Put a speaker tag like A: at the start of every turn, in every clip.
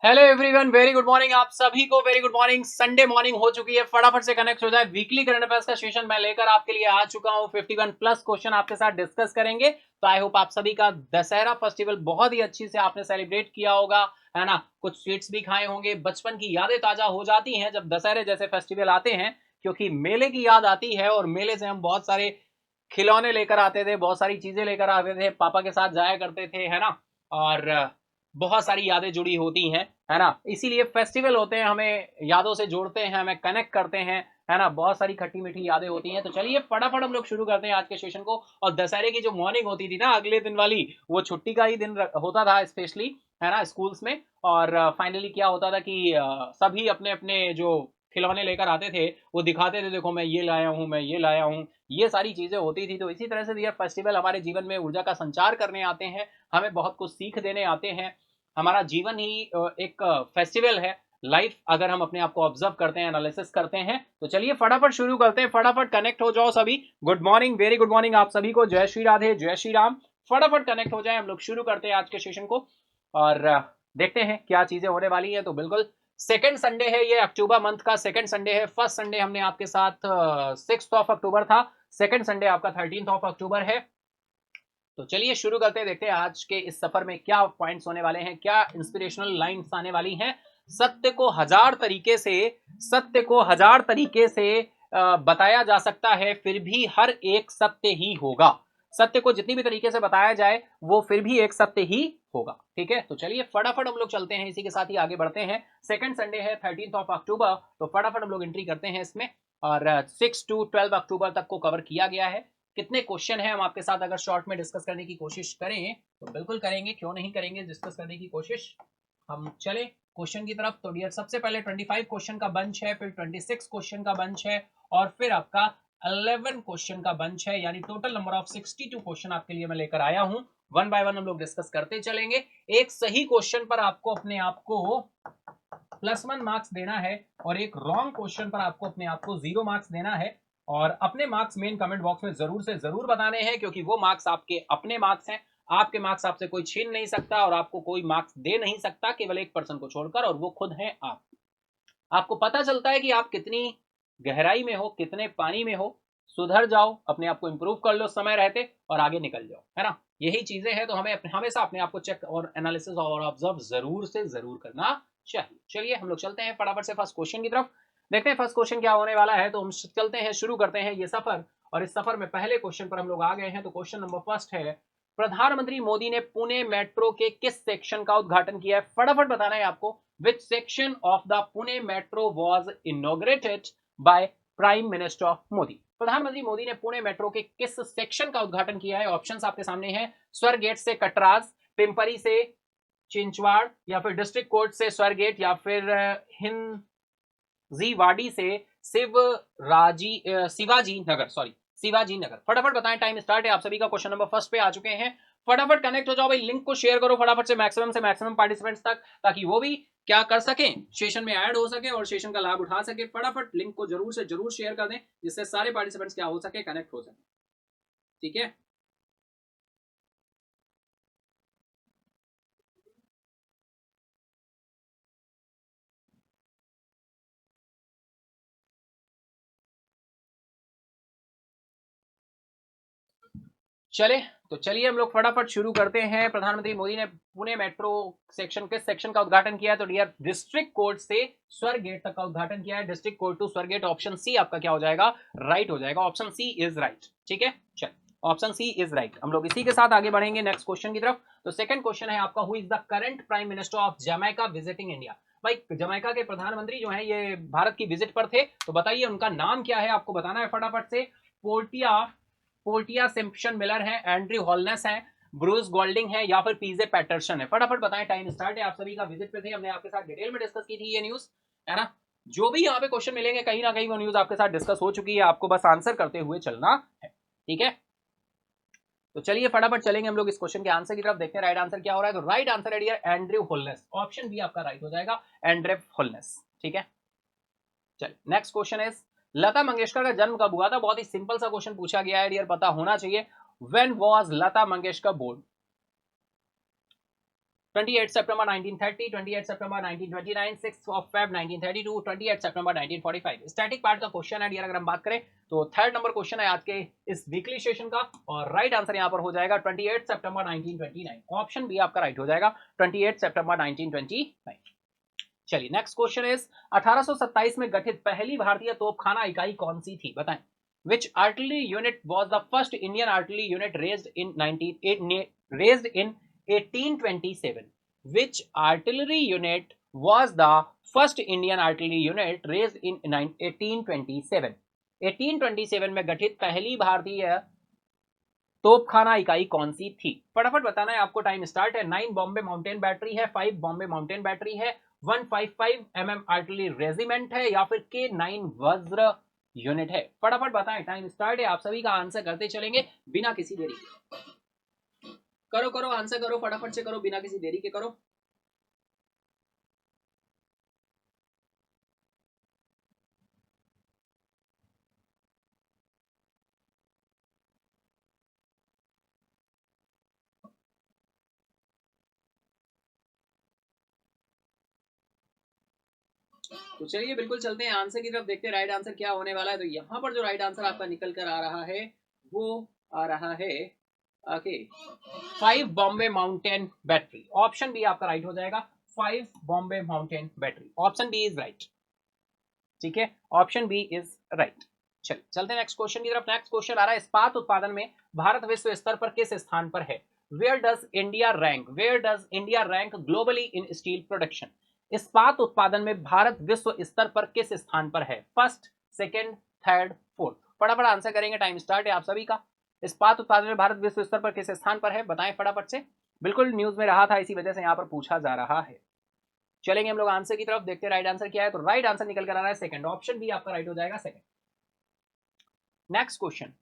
A: Hello everyone, very good morning. आप सभी को very good morning. Sunday morning हो चुकी है, फटाफट से कनेक्ट हो जाए। वीकली करंट अफेयर्स का सेशन मैं लेकर आपके लिए आ चुका हूं। 51 प्लस क्वेश्चन आपके साथ डिस्कस करेंगे। तो आई होप आप सभी का दशहरा फेस्टिवल बहुत ही अच्छी से आपने सेलिब्रेट किया होगा, है ना। कुछ स्वीट्स भी खाए होंगे। बचपन की यादें ताजा हो जाती हैं जब दशहरे जैसे फेस्टिवल आते हैं, क्योंकि मेले की याद आती है और मेले से हम बहुत सारे खिलौने लेकर आते थे, बहुत सारी चीजें लेकर आते थे, पापा के साथ जाया करते थे, है ना। और बहुत सारी यादें जुड़ी होती हैं, है ना। इसीलिए फेस्टिवल होते हैं, हमें यादों से जोड़ते हैं, हमें कनेक्ट करते हैं, है ना। बहुत सारी खट्टी मीठी यादें होती हैं। तो चलिए फटाफट हम लोग शुरू करते हैं आज के सेशन को। और दशहरे की जो मॉर्निंग होती थी ना, अगले दिन वाली, वो छुट्टी का ही दिन होता था स्पेशली, है ना, स्कूल्स में। और फाइनली क्या होता था कि सभी अपने अपने जो खिलौने लेकर आते थे वो दिखाते थे, देखो मैं ये लाया हूँ, मैं ये लाया हूँ। ये सारी चीजें होती थी। तो इसी तरह से ये फेस्टिवल हमारे जीवन में ऊर्जा का संचार करने आते हैं, हमें बहुत कुछ सीख देने आते हैं। हमारा जीवन ही एक फेस्टिवल है। लाइफ अगर हम अपने आप को ऑब्जर्व करते हैं, एनालिसिस करते हैं। तो चलिए फटाफट शुरू करते हैं, फटाफट कनेक्ट हो जाओ सभी। Good morning, very good morning आप सभी को। जय श्री राधे, जय श्री राम। फटाफट कनेक्ट हो जाए, हम लोग शुरू करते हैं आज के सेशन को। और देखते हैं क्या चीजें होने वाली है। तो बिल्कुल सेकेंड संडे है ये, अक्टूबर मंथ का सेकेंड संडे है। फर्स्ट संडे हमने आपके साथ 6 अक्टूबर था। सेकेंड संडे आपका 13 अक्टूबर है। तो चलिए शुरू करते हैं, देखते हैं आज के इस सफर में क्या पॉइंट्स होने वाले हैं, क्या इंस्पिरेशनल लाइंस आने वाली हैं। सत्य को हजार तरीके से बताया जा सकता है, फिर भी हर एक सत्य ही होगा। सत्य को जितनी भी तरीके से बताया जाए वो फिर भी एक सत्य ही होगा। ठीक है, तो चलिए फटाफट हम लोग चलते हैं, इसी के साथ ही आगे बढ़ते हैं। सेकंड संडे है 13 अक्टूबर, तो फटाफट हम लोग एंट्री करते हैं इसमें। और 6 to 12 अक्टूबर तक को कवर किया गया है। कितने क्वेश्चन है हम आपके साथ अगर शॉर्ट में डिस्कस करने की कोशिश करें तो बिल्कुल करेंगे, क्यों नहीं करेंगे डिस्कस करने की कोशिश। हम चले क्वेश्चन की तरफ। तो डियर सबसे पहले 25 क्वेश्चन का बंच है, फिर 26 क्वेश्चन का बंच है, और फिर आपका 11 क्वेश्चन का बंच है। यानी टोटल नंबर ऑफ 62 क्वेश्चन आपके लिए मैं लेकर आया हूं। वन बाय वन हम लोग डिस्कस करते चलेंगे। एक सही क्वेश्चन पर आपको अपने आप को +1 मार्क्स देना है, और एक रॉन्ग क्वेश्चन पर आपको अपने आप को 0 मार्क्स देना है। और अपने मार्क्स मेन कमेंट बॉक्स में जरूर से जरूर बताने हैं, क्योंकि वो मार्क्स आपके अपने मार्क्स हैं। आपके मार्क्स आपसे कोई छीन नहीं सकता और आपको कोई मार्क्स दे नहीं सकता, केवल एक पर्सन को छोड़कर, और वो खुद हैं आप। आपको पता चलता है कि आप कितनी गहराई में हो, कितने पानी में हो। सुधर जाओ, अपने आप को इंप्रूव कर लो समय रहते, और आगे निकल जाओ, है ना। यही चीजें हैं। तो हमें हमेशा अपने आप को चेक और एनालिसिस और ऑब्जर्व जरूर से जरूर करना चाहिए। चलिए हम लोग चलते हैं फटाफट से फर्स्ट क्वेश्चन की तरफ। देखते हैं फर्स्ट क्वेश्चन क्या होने वाला है। तो हम चलते हैं, शुरू करते हैं ये सफर। और इस सफर में पहले क्वेश्चन पर हम लोग आ गए हैं। तो क्वेश्चन नंबर फर्स्ट है, प्रधानमंत्री मोदी ने पुणे मेट्रो के किस सेक्शन का उद्घाटन किया है। फटाफट बताना है आपको। Which section of the Pune metro was inaugurated by prime minister Modi. प्रधानमंत्री मोदी ने पुणे मेट्रो के किस सेक्शन का उद्घाटन किया है। ऑप्शंस आपके सामने हैं। स्वर्गेट से कटराज, पिंपरी से चिंचवाड़, या फिर डिस्ट्रिक्ट कोर्ट से स्वर्गेट, या फिर हिंजीवाड़ी से शिवाजी नगर, सॉरी शिवाजी नगर। फटाफट बताएं, टाइम स्टार्ट है। आप सभी का क्वेश्चन नंबर फर्स्ट पे आ चुके हैं। फटाफट कनेक्ट हो जाओ भाई, लिंक को शेयर करो फटाफट से मैक्सिमम पार्टिसिपेंट्स तक, ताकि वो भी क्या कर सके, सेशन में ऐड हो सके और सेशन का लाभ उठा सके। फटाफट लिंक को जरूर से जरूर शेयर कर दें, जिससे सारे पार्टिसिपेंट्स क्या हो सके, कनेक्ट हो सके। ठीक है, चले तो चलिए हम लोग फटाफट शुरू करते हैं। प्रधानमंत्री मोदी ने पुणे मेट्रो सेक्शन के सेक्शन का उद्घाटन किया है। तो डियर डिस्ट्रिक्ट कोर्ट से स्वर्गेट तक का उद्घाटन किया है। District court to Swargate, option C आपका क्या हो जाएगा, राइट हो जाएगा। Option C is right. ठीक है, चल ऑप्शन सी इज राइट। हम लोग इसी के साथ आगे बढ़ेंगे नेक्स्ट क्वेश्चन की तरफ। तो सेकंड क्वेश्चन है आपका, who is the current prime minister of Jamaica visiting India. भाई जमैका के प्रधानमंत्री जो है ये भारत की विजिट पर थे, तो बताइए उनका नाम क्या है, आपको बताना है फटाफट से। पोर्टिया सिम्पसन मिलर है, एंड्रयू हॉलनेस है, ब्रूस गोल्डिंग है, या फिर पीजे पैटरसन है? फटाफट बताएं, टाइम स्टार्ट है। आप सभी का विजिट पे थे, हमने आपके साथ डिटेल में डिस्कस की थी ये न्यूज, है ना? जो भी यहाँ पे क्वेश्चन मिलेंगे कहीं ना कहीं वो न्यूज आपके साथ डिस्कस हो चुकी है, आपको बस आंसर करते हुए चलना है, ठीक है? तो चलिए फटाफट चलेंगे हम लोग इस क्वेश्चन के आंसर की तरफ, देखते हैं राइट आंसर क्या हो रहा है। तो राइट आंसर है dear Andrew Holness, option B आपका राइट हो जाएगा, एंड्रयू होलनेस, ठीक है? चलिए next question is, Lata Mangeshkar का जन्म कब हुआ था? बहुत ही सिंपल सा क्वेश्चन पूछा गया है डियर, पता होना चाहिए। When was Lata Mangeshkar born? 28 September 1930, 28 September 1929, 6 of Feb 1932, 28 September 1945। Static part का क्वेश्चन है डियर, अगर हम बात करें तो थर्ड नंबर क्वेश्चन है आज के इस वीकली सेशन का, और राइट आंसर यहां पर हो जाएगा 28 सितंबर 1929। ऑप्शन बी आपका राइट हो जाएगा, 28 सितंबर 1929। चलिए नेक्स्ट क्वेश्चन इज, 1827 में गठित पहली भारतीय तोपखाना इकाई कौन सी थी? बताएं। Which artillery unit was the first Indian artillery unit raised in 1827? Which artillery unit was the first Indian artillery unit raised in 1827? 1827 में गठित पहली भारतीय तोपखाना इकाई कौन सी थी? फटाफट बताना है आपको, टाइम स्टार्ट है। 9 बॉम्बे माउंटेन बैटरी है, 5 बॉम्बे माउंटेन बैटरी है, 155 आर्टिलरी रेजिमेंट है, या फिर K9 वज्र यूनिट है? फटाफट बताएं, टाइम स्टार्ट है। आप सभी का आंसर करते चलेंगे बिना किसी देरी के। करो करो आंसर करो, फटाफट से करो, बिना किसी देरी के करो। तो चलिए बिल्कुल चलते हैं आंसर की तरफ, देखते हैं राइट आंसर क्या होने वाला है। तो यहाँ पर जो राइट आंसर आपका निकल कर आ रहा है वो आ रहा है okay 5 Bombay mountain battery. Option B आपका राइट हो जाएगा, 5 Bombay mountain battery. Option B is right, ठीक है? Option B is right. चलिए चलते हैं नेक्स्ट क्वेश्चन की तरफ। नेक्स्ट क्वेश्चन आ रहा है, इस्पात उत्पादन में भारत विश्व स्तर पर किस स्थान पर है? Where does India rank, where does India rank globally in steel production? इस्पात उत्पादन में भारत विश्व स्तर पर किस स्थान पर है? First, second, third, fourth? फटाफट आंसर करेंगे, टाइम स्टार्ट है आप सभी का। इस्पात उत्पादन में भारत विश्व स्तर पर किस स्थान पर है? बताएं फटाफट से। बिल्कुल न्यूज में रहा था, इसी वजह से यहां पर पूछा जा रहा है। चलेंगे हम लोग आंसर की तरफ, देखते हैं राइट आंसर क्या है। तो राइट आंसर निकल कर आ रहा है सेकंड, ऑप्शन बी आपका राइट हो जाएगा, सेकंड। नेक्स्ट क्वेश्चन,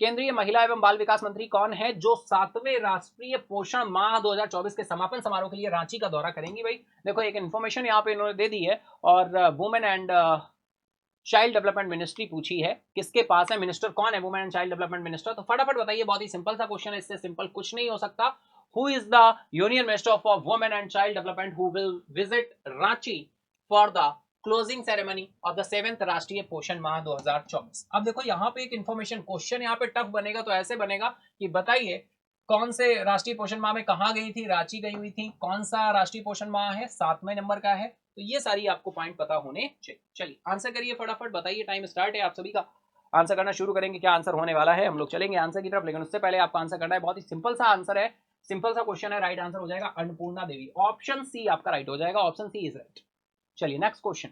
A: केंद्रीय महिला एवं बाल विकास मंत्री कौन है जो 7वें राष्ट्रीय पोषण माह 2024 के समापन समारोह के लिए रांची का दौरा करेंगी? भाई देखो एक इन्फॉर्मेशन यहाँ पे इन्होंने दे दी है, और women and child development ministry पूछी है, किसके पास है? मिनिस्टर कौन है women and child development minister? तो फटाफट बताइए, बहुत ही सिंपल सा क्वेश्चन है, इससे सिंपल कुछ नहीं हो सकता। Who is the union minister for women and child development who will visit Ranchi for the closing ceremony of the 7th राष्ट्रीय पोषण माह 2024? अब देखो यहाँ पे एक इन्फॉर्मेशन, क्वेश्चन यहाँ पे टफ बनेगा, तो ऐसे बनेगा कि बताइए कौन से राष्ट्रीय पोषण माह में कहाँ गई थी? रांची गई हुई थी। कौन सा राष्ट्रीय पोषण माह है? 7वें नंबर का है। तो ये सारी आपको पॉइंट पता होने चाहिए। चलिए आंसर करिए फटाफट, बताइए, टाइम स्टार्ट है। आप सभी का आंसर करना शुरू करेंगे, क्या आंसर होने वाला है। हम लोग चलेंगे आंसर की तरफ, लेकिन उससे पहले आपको आंसर करना है। बहुत ही सिंपल सा आंसर है, सिंपल सा क्वेश्चन है। राइट आंसर हो जाएगा अन्नपूर्णा देवी। ऑप्शन सी आपका राइट हो जाएगा, ऑप्शन सी इज राइट। चलिए नेक्स्ट क्वेश्चन,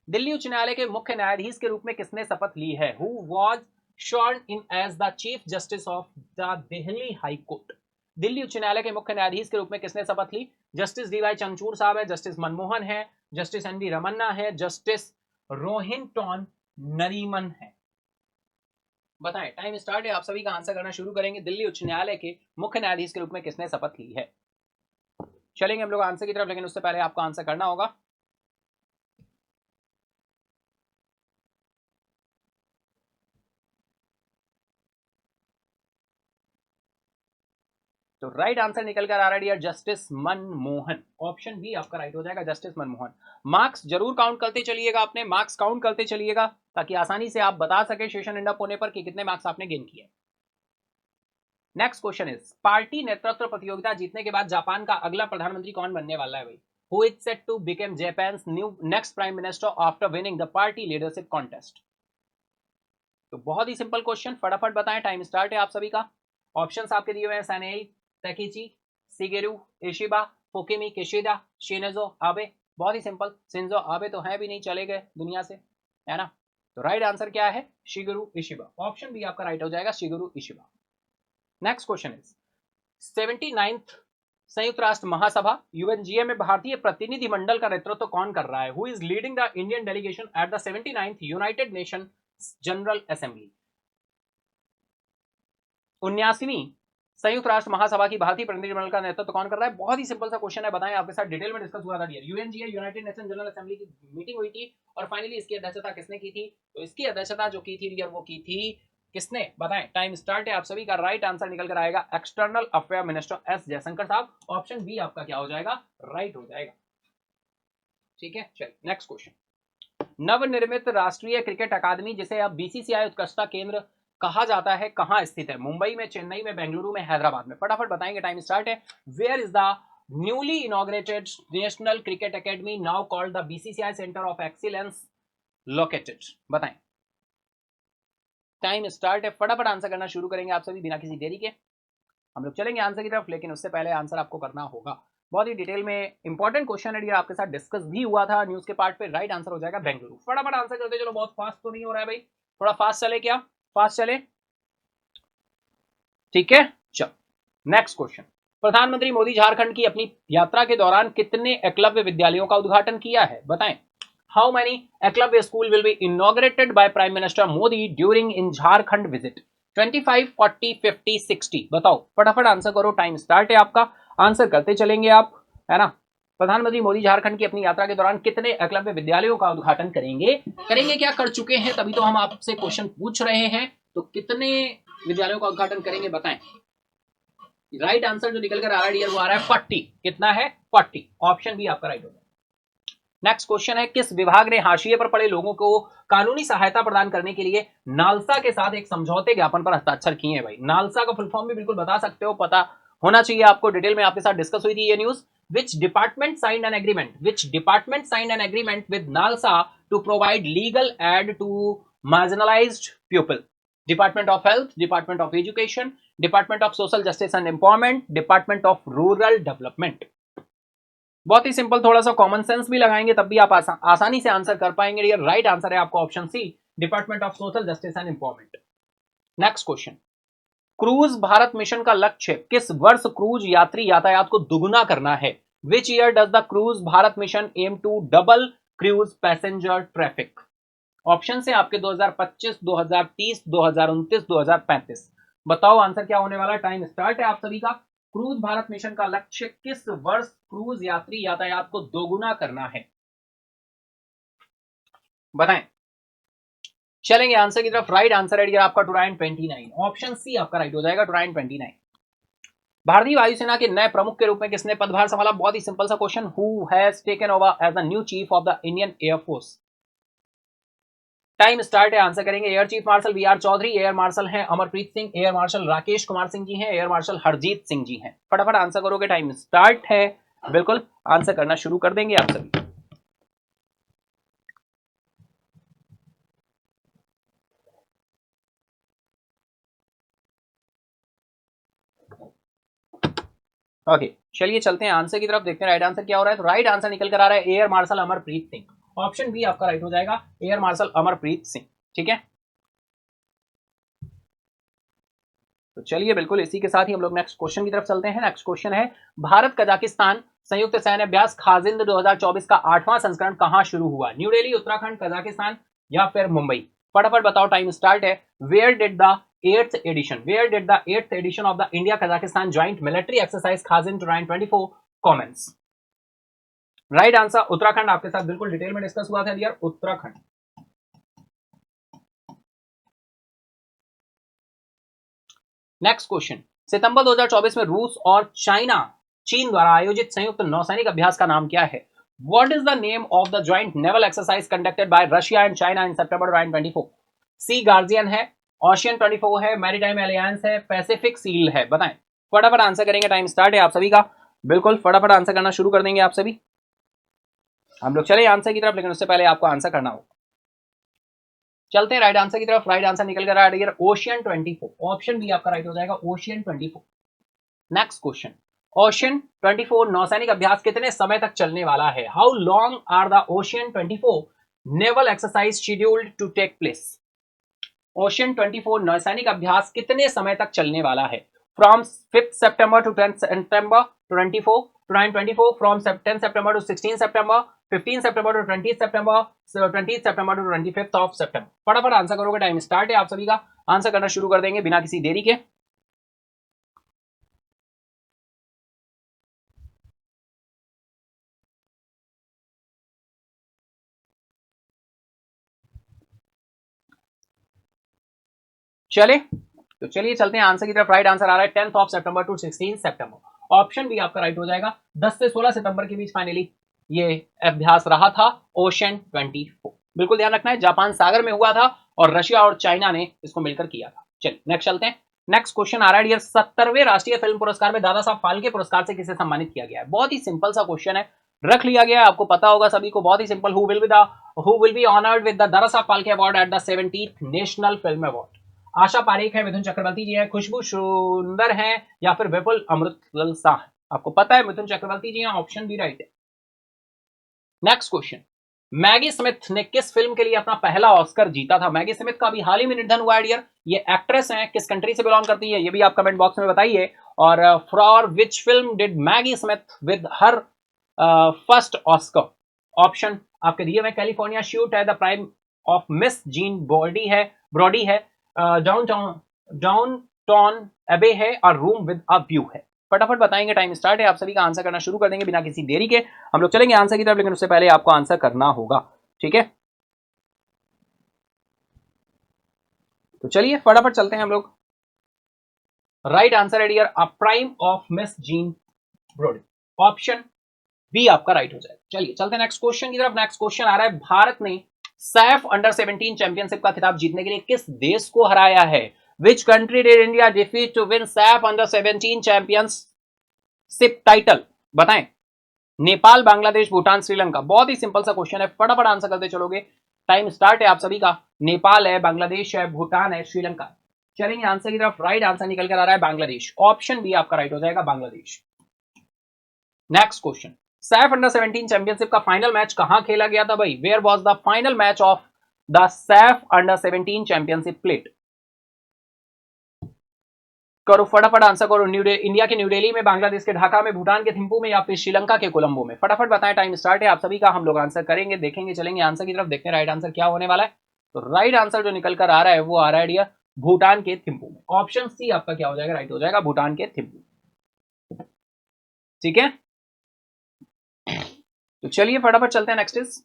A: दिल्ली उच्च न्यायालय के मुख्य न्यायाधीश के रूप में किसने शपथ ली है? Who was sworn in as the chief justice of the Delhi high court? Delhi उच्च न्यायालय के मुख्य न्यायाधीश के रूप में किसने शपथ ली? जस्टिस डी वाई चंद्रचूड़ साहब है, जस्टिस मनमोहन है, जस्टिस एन वी रमन्ना है, जस्टिस रोहिंटन नरीमन है? बताएं, टाइम स्टार्ट है। आप सभी का आंसर करना शुरू करेंगे। दिल्ली उच्च न्यायालय के मुख्य न्यायाधीश के रूप में किसने शपथ ली है? चलेंगे हम लोग आंसर की तरफ, लेकिन उससे पहले आपको आंसर करना होगा। तो राइट आंसर निकल कर आ रहा है जस्टिस मनमोहन। ऑप्शन बी आपका राइट हो जाएगा, जस्टिस मनमोहन। मार्क्स जरूर काउंट करते चलिएगा, अपने मार्क्स काउंट करते चलिएगा, ताकि आसानी से आप बता सके सेशन एंड अप होने पर कि कितने मार्क्स आपने गेन किए। नेक्स्ट क्वेश्चन इज, पार्टी नेतृत्व प्रतियोगिता जीतने के बाद जापान का अगला प्रधानमंत्री कौन बनने वाला है? भाई who is set to become Japan's new next prime minister after winning the party leadership contest? तो बहुत ही सिंपल क्वेश्चन, फटाफट बताएं, टाइम स्टार्ट है आप सभी का। ऑप्शंस आपके दिए हुए हैं, सनेई तकीची, शिगेरू इशिबा, फुकिमी किशिदा, शिनेजो आबे। बहुत ही सिंपल, शिंजो आबे तो है भी नहीं, चले गए दुनिया से, है ना? तो राइट आंसर क्या है? Shigeru Ishiba. ऑप्शन बी आपका राइट हो जाएगा, Shigeru Ishiba. Next question is 79th संयुक्त राष्ट्र महासभा यूएनजीए में भारतीय प्रतिनिधि मंडल का नेतृत्व कौन कर रहा है? Who is leading the Indian delegation at the 79th United Nation General Assembly? 79वीं संयुक्त राष्ट्र महासभा की भारतीय प्रतिनिधिमंडल का नेतृत्व कौन कर रहा है? बहुत ही सिंपल सा क्वेश्चन है, बताएं। आपके साथ डिटेल में डिस्कस हुआ था dear. UNGA United Nation General Assembly की मीटिंग हुई थी और फाइनली इसकी अध्यक्षता किसने की थी? तो इसकी अध्यक्षता जो की थी डियर वो की थी किसने? बताएं। टाइम स्टार्ट है आप सभी का। राइट आंसर निकल कर आएगा external affair minister S Jaishankar साहब। ऑप्शन बी आपका क्या हो जाएगा? राइट हो जाएगा। ठीक है, चलिए नेक्स्ट क्वेश्चन। नवनिर्मित राष्ट्रीय क्रिकेट अकादमी जिसे अब बीसीसीआई उत्कृष्टता केंद्र कहा जाता है कहां स्थित है? मुंबई में, चेन्नई में, बेंगलुरु में, हैदराबाद में? फटाफट बताएंगे, टाइम स्टार्ट है। Where is the newly inaugurated National Cricket Academy now called the BCCI Centre of Excellence located? बताएं। टाइम स्टार्ट है, फटाफट आंसर करना शुरू करेंगे आप सभी बिना किसी देरी के। हम लोग चलेंगे आंसर की तरफ, लेकिन उससे पहले आंसर आपको करना होगा। बहुत ही डिटेल में इंपॉर्टेंट क्वेश्चन है, आपके साथ डिस्कस भी हुआ था न्यूज के पार्ट पे। राइट आंसर हो जाएगा बेंगलुरु। फटाफट आंसर करते चलो, बहुत फास्ट तो नहीं हो रहा है भाई, थोड़ा फास्ट चले। क्या फास्ट चले? ठीक है, चल नेक्स्ट क्वेश्चन। प्रधानमंत्री मोदी झारखंड की अपनी यात्रा के दौरान कितने एकलव्य विद्यालयों का उद्घाटन किया है? बताएं। How many Eklavya school will be inaugurated by prime minister Modi during in Jharkhand visit? 25, 40, 50, 60? बताओ, फटाफट आंसर करो। टाइम स्टार्ट है आपका, आंसर करते चलेंगे आप, है ना। प्रधानमंत्री मोदी झारखंड की अपनी यात्रा के दौरान कितने एकलव्य विद्यालयों का उद्घाटन करेंगे? करेंगे क्या, कर चुके हैं, तभी तो हम आपसे क्वेश्चन पूछ रहे हैं। तो कितने विद्यालयों का उद्घाटन करेंगे बताएं। राइट आंसर जो निकल कर आ रहा है वो आ रहा है 40। कितना है? 40। ऑप्शन बी आपका राइट होगा। नेक्स्ट क्वेश्चन है, किस विभाग ने हाशिए पर पड़े लोगों को कानूनी सहायता प्रदान करने के लिए नालसा के साथ एक समझौते ज्ञापन पर हस्ताक्षर किए हैं? भाई नालसा का फुल फॉर्म भी बिल्कुल बता सकते हो, पता होना चाहिए आपको। डिटेल में आपके साथ डिस्कस हुई थी ये news. Which department signed an agreement? Which department signed an agreement with NALSA to provide legal aid to marginalised people? Department of Health, Department of Education, Department of Social Justice and Empowerment, Department of Rural Development? बहुत ही simple, थोड़ा सा common sense भी लगाएंगे तब भी आप आसानी से आंसर कर पाएंगे। ये राइट आंसर है आपका option C, Department of Social Justice and Empowerment. Next question, cruise Bharat mission का लक्ष्य किस वर्ष क्रूज यात्री यातायात को दुगुना करना है? Which year does the cruise Bharat mission aim to double cruise passenger traffic? Option से आपके 2025, 2030, 2029, 2035? बताओ आंसर क्या होने वाला। टाइम स्टार्ट है आप सभी का। क्रूज भारत मिशन का लक्ष्य किस वर्ष क्रूज यात्री यातायात को दोगुना करना है? बताएं। चलेंगे आंसर की तरफ। राइट आंसर है आपका 2029। ऑप्शन सी आपका राइट हो जाएगा, 2029। भारतीय वायुसेना के नए प्रमुख के रूप में किसने पदभार संभाला? बहुत ही सिंपल सा question. Who has taken over as the new chief of the Indian Air Force? Time start है, आंसर करेंगे। Air chief marshal B R Chaudhari, air marshal हैं अमरप्रीत सिंह, एयर मार्शल राकेश कुमार सिंह जी हैं, एयर मार्शल हरजीत सिंह जी हैं। फटाफट आंसर करोगे, टाइम स्टार्ट है। बिल्कुल आंसर करना शुरू कर देंगे आप सभी। ओके चलिए चलते हैं आंसर की तरफ, देखते हैं राइट आंसर क्या हो रहा है। तो राइट आंसर निकल कर आ रहा है air marshal Amarpreet Singh. Option B आपका राइट हो जाएगा, एयर मार्शल अमरप्रीत सिंह। ठीक है, तो चलिए बिल्कुल इसी के साथ ही हम लोग नेक्स्ट क्वेश्चन की तरफ चलते हैं। नेक्स्ट क्वेश्चन है, भारत कजाकिस्तान संयुक्त सैन्य अभ्यास खाजिंद 2024 का 8वां संस्करण कहां शुरू हुआ? न्यू दिल्ली, उत्तराखंड, कजाकिस्तान या फिर मुंबई? फटाफट बताओ, टाइम स्टार्ट है। Where did the 8th edition of the India Kazakhstan joint military exercise Kazind 2024 commence? Right answer Uttarakhand आपके साथ बिल्कुल डिटेल में डिस्कस हुआ था डियर, उत्तराखंड। नेक्स्ट क्वेश्चन, सितंबर 2024 में रूस और चीन द्वारा आयोजित संयुक्त नौसैनिक अभ्यास का नाम क्या है? What is the name of the joint naval exercise conducted by Russia and China in सितंबर 2024? सी गार्जियन है, ओशियन 24 है, मैरीटाइम एलियंस है, पैसिफिक सील है? बताएं, फटाफट आंसर करेंगे। टाइम स्टार्ट है आप सभी का, बिल्कुल फटाफट आंसर करना शुरू कर देंगे आप सभी। हम लोग चले आंसर की तरफ, लेकिन उससे पहले आपको आंसर करना होगा। चलते हैं राइट आंसर की तरफ। राइट आंसर निकल कर आ रहा है ओशियन 24। ऑप्शन बी आपका राइट हो जाएगा, ओशियन 24। नेक्स्ट क्वेश्चन, ओशियन 24 नौसैनिक अभ्यास कितने समय तक चलने वाला है? How long are the ocean 24 naval exercise scheduled to take place. Ocean 24 नौसैनिक अभ्यास कितने समय तक चलने वाला है? फ्रॉम 5 सितंबर टू 10 सितंबर 24 to 9/24, from 10 September to 16 September, 15 September to 20 September, 20 September to 25th of September। फटाफट आंसर करोगे, टाइम स्टार्ट है, आप सभी का आंसर करना शुरू कर देंगे बिना किसी देरी के। चले तो चलिए चलते हैं आंसर की तरफ। राइट आंसर आ रहा है 10 सितंबर टू 16 सितंबर। ऑप्शन भी आपका राइट हो जाएगा। 10 से 16 सितंबर के बीच फाइनली ये अभ्यास रहा था ओशन 24। बिल्कुल ध्यान रखना है, जापान सागर में हुआ था और रशिया और चाइना ने इसको मिलकर किया था। चलिए नेक्स्ट चलते हैं। नेक्स्ट क्वेश्चन आ रहा है डियर, 70वें राष्ट्रीय फिल्म पुरस्कार में दादा साहब फाल्के पुरस्कार से किसे सम्मानित किया गया है? बहुत ही सिंपल सा क्वेश्चन है, रख लिया गया है, आपको पता होगा सभी को, बहुत ही simple. Who will be honoured with the Dada Saheb Phalke award at the 70th national film award? Asha Parekh है, मिथुन चक्रवर्ती जी है, खुशबू सुंदर है, या फिर विपुल अमृतलाल शाह है? आपको पता है मिथुन चक्रवर्ती जी हैं, ऑप्शन बी राइट है। नेक्स्ट क्वेश्चन, मैगी स्मिथ ने किस फिल्म के लिए अपना पहला ऑस्कर जीता था? मैगी स्मिथ का भी हाल ही में निधन हुआ है डियर। ये एक्ट्रेस हैं, किस कंट्री से बिलोंग करती है ये भी आप कमेंट बॉक्स में बताइए। और for which film did Maggie Smith with her first Oscar? Option आपके दिए हुए, कैलिफोर्निया शूट है, the prime of Miss Jean Brodie है, डाउनटाउन एबे है, और रूम विद अ व्यू है? फटाफट बताएंगे, टाइम स्टार्ट है, आप सभी का आंसर करना शुरू कर देंगे बिना किसी देरी के। हम लोग चलेंगे आंसर की तरफ, लेकिन उससे पहले आपको आंसर करना होगा, ठीक है? तो चलिए फटाफट चलते हैं हम लोग। राइट आंसर है dear, a prime of Miss Jean Brodie. Option B आपका राइट हो जाएगा। चलिए चलते हैं नेक्स्ट क्वेश्चन की तरफ। नेक्स्ट क्वेश्चन आ रहा है, भारत ने सैफ अंडर 17 चैंपियनशिप का खिताब जीतने के लिए किस देश को हराया है? Which country did India defeat to win SAFF under 17 championship title? बताएं। नेपाल, बांग्लादेश, भूटान, श्रीलंका। बहुत ही सिंपल सा क्वेश्चन है, फटाफट आंसर करते चलोगे। टाइम स्टार्ट है आप सभी का। नेपाल है, बांग्लादेश है, भूटान है, श्रीलंका। चलेंगे आंसर की तरफ। राइट आंसर निकल कर आ रहा है बांग्लादेश। ऑप्शन बी आपका राइट हो जाएगा, Bangladesh. Next question, SAFF under 17 championship का फाइनल मैच कहां खेला गया था भाई? Where was the final match of the SAFF under 17 championship played? करो फटाफट आंसर करो। इंडिया के न्यू दिल्ली में, बांग्लादेश के ढाका में, भूटान के थिम्पू में, या फिर श्रीलंका के कोलंबो में? फटाफट बताएं, टाइम स्टार्ट है आप सभी का। हम लोग आंसर करेंगे, देखेंगे, चलेंगे आंसर की तरफ, देखते हैं राइट आंसर क्या होने वाला है। तो राइट आंसर जो निकल कर आ रहा है वो आ रहा है डियर, भूटान के थिम्पू में। ऑप्शन सी आपका क्या हो जाएगा? राइट हो जाएगा, भूटान के थिम्पू। ठीक है, तो चलिए फटाफट चलते हैं। नेक्स्ट इज,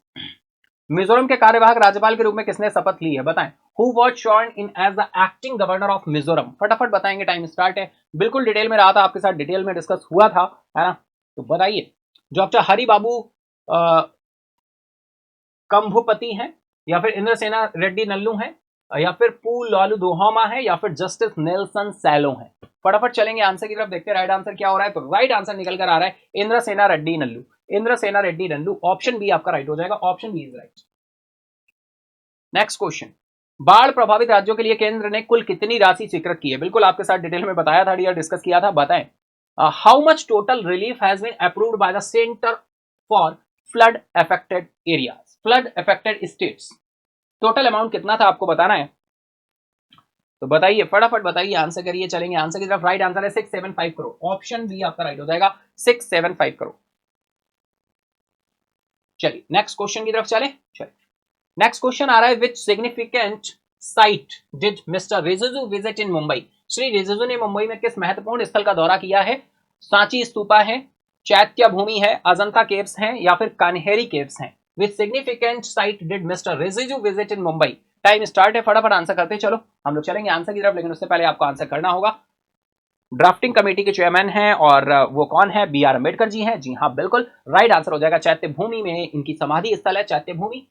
A: मिजोरम के कार्यवाहक राज्यपाल के रूप में किसने शपथ ली है? बताएं। Who was sworn in as the acting governor of Mizoram? फटाफट बताएंगे, टाइम स्टार्ट है। बिल्कुल डिटेल में रहा था, आपके साथ डिटेल में डिस्कस हुआ था, है ना? तो बताइए, जो आपका हरि बाबू कंभुपति हैं, या फिर इंद्रसेना रेड्डी नल्लू हैं, या फिर पू लालू दोहमा है, या फिर जस्टिस नेल्सन सैलो है? फटाफट चलेंगे आंसर की तरफ, देखते हैं राइट आंसर क्या हो रहा है। तो राइट आंसर निकल कर आ रहा है इंद्रसेना रेड्डी नल्लू। इंद्रसेना रेड्डी नल्लू, ऑप्शन बी आपका राइट हो जाएगा। Option B is right. Next question, बाढ़ प्रभावित राज्यों के लिए केंद्र ने कुल कितनी राशि स्वीकृत की है? बिल्कुल आपके साथ डिटेल में बताया था, डियर, डिस्कस किया था। बताएं, how much total relief has been approved by the centre for flood affected areas, flood affected states? Total amount कितना था आपको बताना है, तो बताइए, फटाफट बताइए, आंसर करिए, चलेंगे आंसर की तरफ। राइट आंसर है 675 करोड़। ऑप्शन बी आपका राइट हो जाएगा, 675 करोड़। चलिए नेक्स्ट क्वेश्चन की तरफ चले। नेक्स्ट क्वेश्चन आ रहा है, which significant site did mister Rijiju visit in Mumbai? Shri Rijiju ने मुंबई में किस महत्वपूर्ण स्थल का दौरा किया है? सांची स्तूपा है, चैत्य भूमि है, अजंता केव्स हैं, या फिर कान्हेरी केव्स हैं? Which significant site did mister Rijiju visit in Mumbai? Time start है, फटाफट आंसर करते चलो। हम लोग चलेंगे आंसर की तरफ, लेकिन उससे पहले आपको आंसर करना होगा। ड्राफ्टिंग कमेटी के चेयरमैन हैं, और वो कौन है? बी आर अम्बेडकर जी हैं। जी हाँ, बिल्कुल राइट आंसर हो जाएगा। चैत्य भूमि में इनकी समाधि स्थल है, चैत्य भूमि।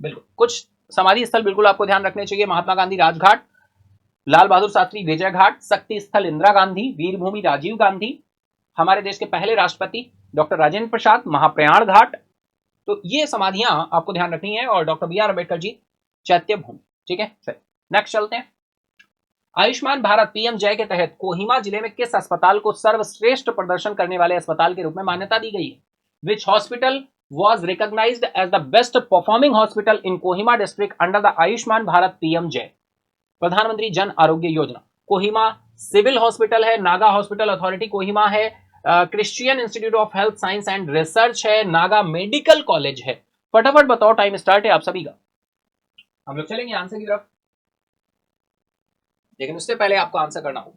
A: बिल्कुल, कुछ समाधि स्थल बिल्कुल आपको ध्यान रखने चाहिए। महात्मा गांधी राजघाट, लाल बहादुर शास्त्री विजय घाट, शक्ति स्थल इंदिरा गांधी, वीरभूमि राजीव गांधी, हमारे देश के पहले राष्ट्रपति डॉक्टर राजेंद्र प्रसाद, महाप्रयाण घाट। तो ये समाधियां आपको ध्यान रखनी है, और doctor B are Ambedkar ji चैत्य भूमि। ठीक है, नेक्स्ट चलते हैं। आयुष्मान भारत पीएम जय के तहत कोहिमा जिले में किस अस्पताल को सर्वश्रेष्ठ प्रदर्शन करने वाले अस्पताल के रूप में मान्यता दी गई है? विच hospital was recognized as the best performing hospital in Kohima district under the Ayushman Bharat PM जय, प्रधानमंत्री जन आरोग्य योजना। कोहिमा सिविल हॉस्पिटल है, नागा हॉस्पिटल अथॉरिटी कोहिमा है, Christian institute of health science and research है, नागा मेडिकल कॉलेज है। फटाफट बताओ, टाइम स्टार्ट है आप सभी का। हम लोग चलेंगे आंसर की तरफ, लेकिन उससे पहले आपको आंसर करना होगा।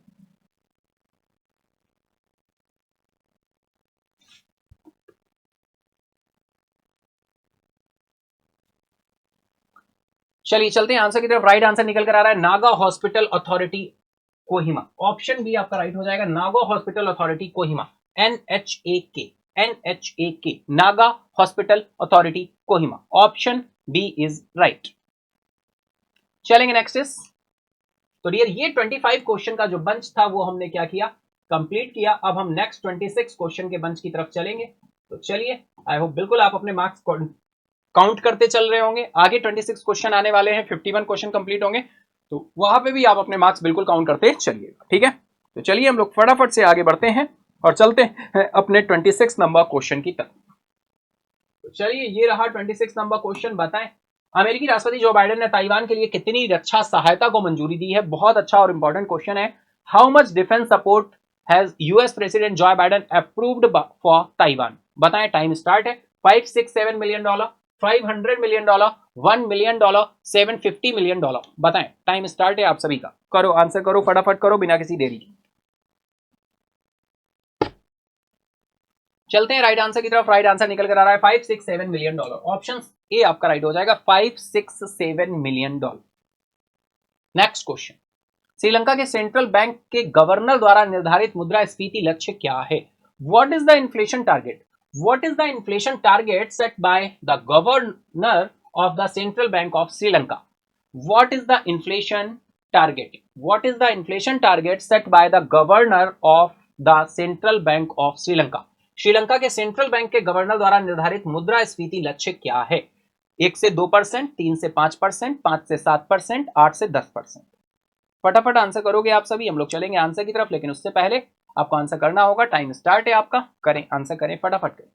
A: चलिए चलते हैं आंसर की तरफ। राइट आंसर निकल कर आ रहा है Naga hospital authority Kohima. Option B आपका राइट हो जाएगा, Naga hospital authority Kohima, NHAK, NHAK, Naga hospital authority Kohima. Option B is right. चलेंगे नेक्स्ट इज, तो डियर ये 25 क्वेश्चन का जो बंच था वो हमने क्या किया, कंप्लीट किया। अब हम नेक्स्ट 26 क्वेश्चन के बंच की तरफ चलेंगे। तो चलिए, आई होप बिल्कुल आप अपने मार्क्स काउंट करते चल रहे होंगे। आगे 26 क्वेश्चन आने वाले हैं, 51 क्वेश्चन कंप्लीट होंगे, तो वहां पे भी आप अपने मार्क्स बिल्कुल काउंट करते चलिएगा, ठीक है। तो चलिए हम लोग फटाफट से आगे बढ़ते हैं और चलते हैं अपने 26 नंबर क्वेश्चन की तरफ। तो चलिए ये रहा 26 नंबर क्वेश्चन। बताएं, अमेरिकी राष्ट्रपति जो बाइडेन ने ताइवान के लिए कितनी रक्षा सहायता को मंजूरी दी है? बहुत अच्छा और इंपॉर्टेंट क्वेश्चन है। How much defence support has US president Joe Biden approved for Taiwan? बताएं, टाइम स्टार्ट है। 5, 6, 7 million dollar, 500 million dollar, 1 million dollar, 750 million dollar. बताएं, टाइम स्टार्ट है आप सभी का। करो आंसर करो, फटाफट करो बिना किसी देरी के। चलते हैं राइट आंसर की तरफ। राइट आंसर निकल कर आ रहा है 5, 6, 7 मिलियन डॉलर। ऑप्शन ए आपका राइट हो जाएगा, 5, 6, 7 million dollar. Next question, Sri Lanka के सेंट्रल बैंक के गवर्नर द्वारा निर्धारित मुद्रास्फीति लक्ष्य क्या है? What is the inflation target? What is the inflation target set by the governor of the central bank of Sri Lanka? What is the inflation target? What is the inflation target set by the governor of the central bank of Sri Lanka? Sri Lanka के central bank के governor द्वारा निर्धारित मुद्रास्फीति लक्ष्य क्या है? 1 से 2%, 3 से 5%, 5 से 7%, 8 से 10%। फटाफट आंसर करोगे आप सभी। हम लोग चलेंगे आंसर की तरफ, लेकिन उससे पहले आपको आंसर करना होगा। टाइम स्टार्ट है आपका, करें आंसर करें, फटाफट करें।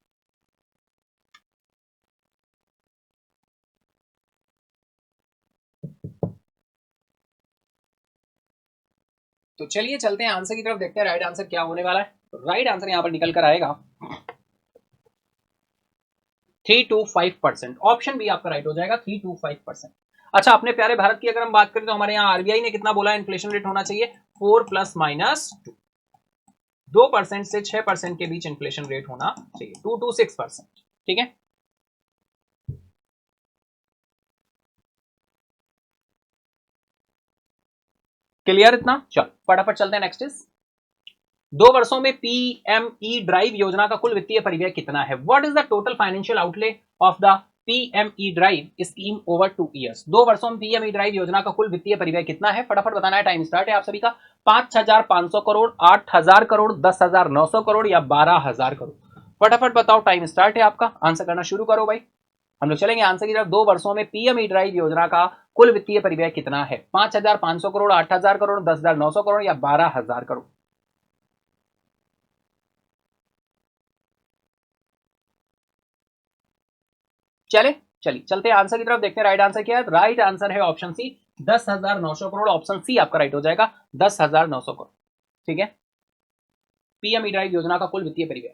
A: तो चलिए चलते हैं आंसर की तरफ, देखते हैं राइट आंसर क्या होने वाला है। राइट आंसर यहां पर निकल कर आएगा 3 to 5%। ऑप्शन बी आपका राइट हो जाएगा, 3 to 5%। अच्छा, अपने प्यारे भारत की अगर हम बात करें तो हमारे यहाँ आरबीआई ने कितना बोला इन्फ्लेशन रेट होना चाहिए? 4 ± 2% से 6% के बीच इन्फ्लेशन रेट होना चाहिए, 2 to 6%। ठीक है, क्लियर इतना? चल फटाफट चलते हैं नेक्स्ट इज, 2 वर्षों में पीएमई ड्राइव योजना का कुल वित्तीय परिव्यय कितना है? What is the total financial outlay of the PME drive scheme over 2 years? 2 वर्षों में पीएमई ड्राइव योजना का कुल वित्तीय परिव्यय कितना है? फटाफट बताना है। टाइम स्टार्ट है आप सभी का। 5,500 करोड़, 8,000 करोड़, 10,900 करोड़ या 12,000 करोड़? फटाफट बताओ, टाइम स्टार्ट है आपका। आंसर करना शुरू करो भाई। हम लोग चलेंगे आंसर की तरफ। 2 वर्षों में पीएमई ड्राइव योजना का कुल वित्तीय परिव्यय कितना है? 5,500 करोड़, 8,000 करोड़, 10,900 करोड़ या 12,000 करोड़? चलिए चलते हैं आंसर की तरफ, देखते हैं राइट आंसर क्या है। राइट आंसर है option C, 10,900 crore. Option C आपका राइट हो जाएगा, 10,900 करोड़। ठीक है, पीएमई ड्राइव योजना का कुल वित्तीय परिव्यय।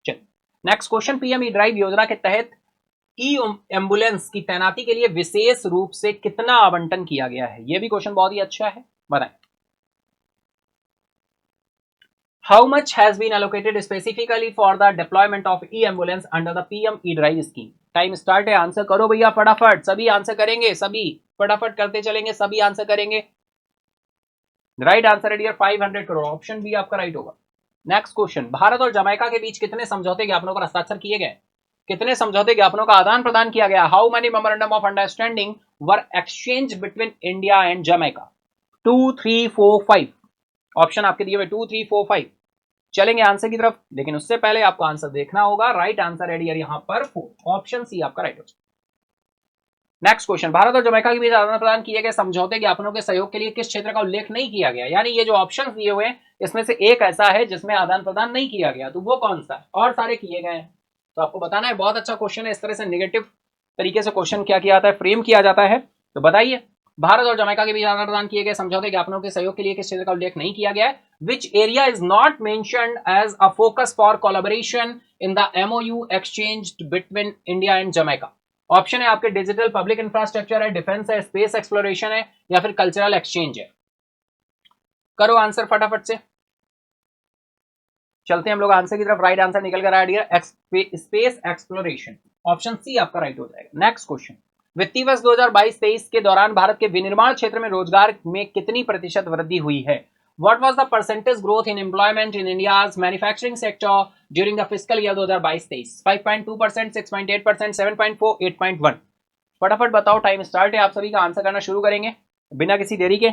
A: चलिए नेक्स्ट क्वेश्चन, पीएमई ड्राइव योजना के तहत ई एम्बुलेंस की तैनाती के लिए विशेष रूप से कितना आवंटन किया गया है? यह भी क्वेश्चन बहुत ही अच्छा है, बताएं। How much has been allocated specifically for the deployment of e-ambulance under the PM e-drive scheme? Time start है, आंसर करो भैया फटाफट। सभी आंसर करेंगे, सभी फटाफट करते चलेंगे, सभी आंसर करेंगे। राइट आंसर है डियर 500 करोड़। ऑप्शन बी आपका राइट होगा। नेक्स्ट क्वेश्चन, भारत और जमैका के बीच कितने समझौते ज्ञापनों पर हस्ताक्षर किए गए? कितने समझौते ज्ञापनों का आदान प्रदान किया गया? How many memorandum of understanding were exchange between India and Jamaica? 2, 3, 4, 5। Option आपके दिए हुए 2, 3, 4, 5। चलेंगे आंसर की तरफ, लेकिन उससे पहले आपको आंसर देखना होगा। राइट आंसर है डियर यहां पर 4। ऑप्शन सी आपका राइट हो जाएगा। नेक्स्ट क्वेश्चन, भारत और जमैका के बीच आदान प्रदान किए गए समझौते ज्ञापनों के सहयोग के लिए किस क्षेत्र का उल्लेख नहीं किया गया? यानी ये जो ऑप्शन दिए हुए हैं इसमें से एक ऐसा है जिसमें आदान प्रदान नहीं किया गया, तो वो कौन सा है? और सारे किए गए हैं। तो आपको बताना है, बहुत अच्छा क्वेश्चन है। इस तरह से नेगेटिव तरीके से क्वेश्चन क्या किया जाता है, फ्रेम किया जाता है। तो बताइए, भारत और जमैका के बीच आदान प्रदान किए गए समझौते ज्ञापनों के सहयोग के लिए किस क्षेत्र का उल्लेख नहीं किया गया है? Which area is not mentioned as a focus for collaboration in the MOU exchanged between India and Jamaica? Option है आपके डिजिटल पब्लिक इंफ्रास्ट्रक्चर है, डिफेंस है, स्पेस एक्सप्लोरेशन है, या फिर कल्चरल एक्सचेंज है। करो आंसर फटाफट से। चलते हैं हम लोग आंसर की तरफ। राइट आंसर निकल कर आया dear, space exploration. Option C आपका राइट हो जाएगा। नेक्स्ट क्वेश्चन, वित्तीय वर्ष 2022-23 के दौरान भारत के विनिर्माण क्षेत्र में रोजगार में कितनी प्रतिशत वृद्धि हुई है? What was the percentage growth in employment in India's manufacturing sector during the fiscal year 2022-23? 5.2%, 6.8%, 7.4, 8.1? फटाफट बताओ, टाइम स्टार्ट है। आप सभी का आंसर करना शुरू करेंगे बिना किसी देरी के,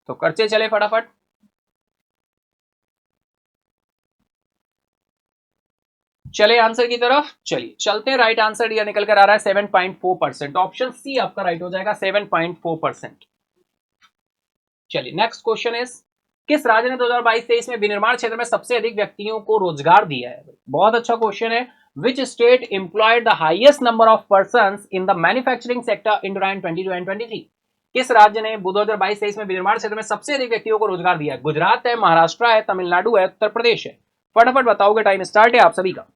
A: तो करते चले फटाफट। चले आंसर की तरफ, चलिए चलते हैं। राइट आंसर यह निकल कर आ रहा है 7.4%। ऑप्शन सी आपका राइट हो जाएगा, 7.4%। चलिए नेक्स्ट क्वेश्चन इज, किस राज्य ने 2022-23 में विनिर्माण क्षेत्र में सबसे अधिक व्यक्तियों को रोजगार दिया है? बहुत अच्छा क्वेश्चन है। Which state employed the highest number of persons in the manufacturing sector in 2022 and 23? किस राज्य ने 2022-23 में विनिर्माण क्षेत्र में सबसे अधिक व्यक्तियों को रोजगार दिया है? गुजरात है, महाराष्ट्र है, तमिलनाडु है, उत्तर प्रदेश है? फटाफट बताओगे, टाइम स्टार्ट है आप सभी का।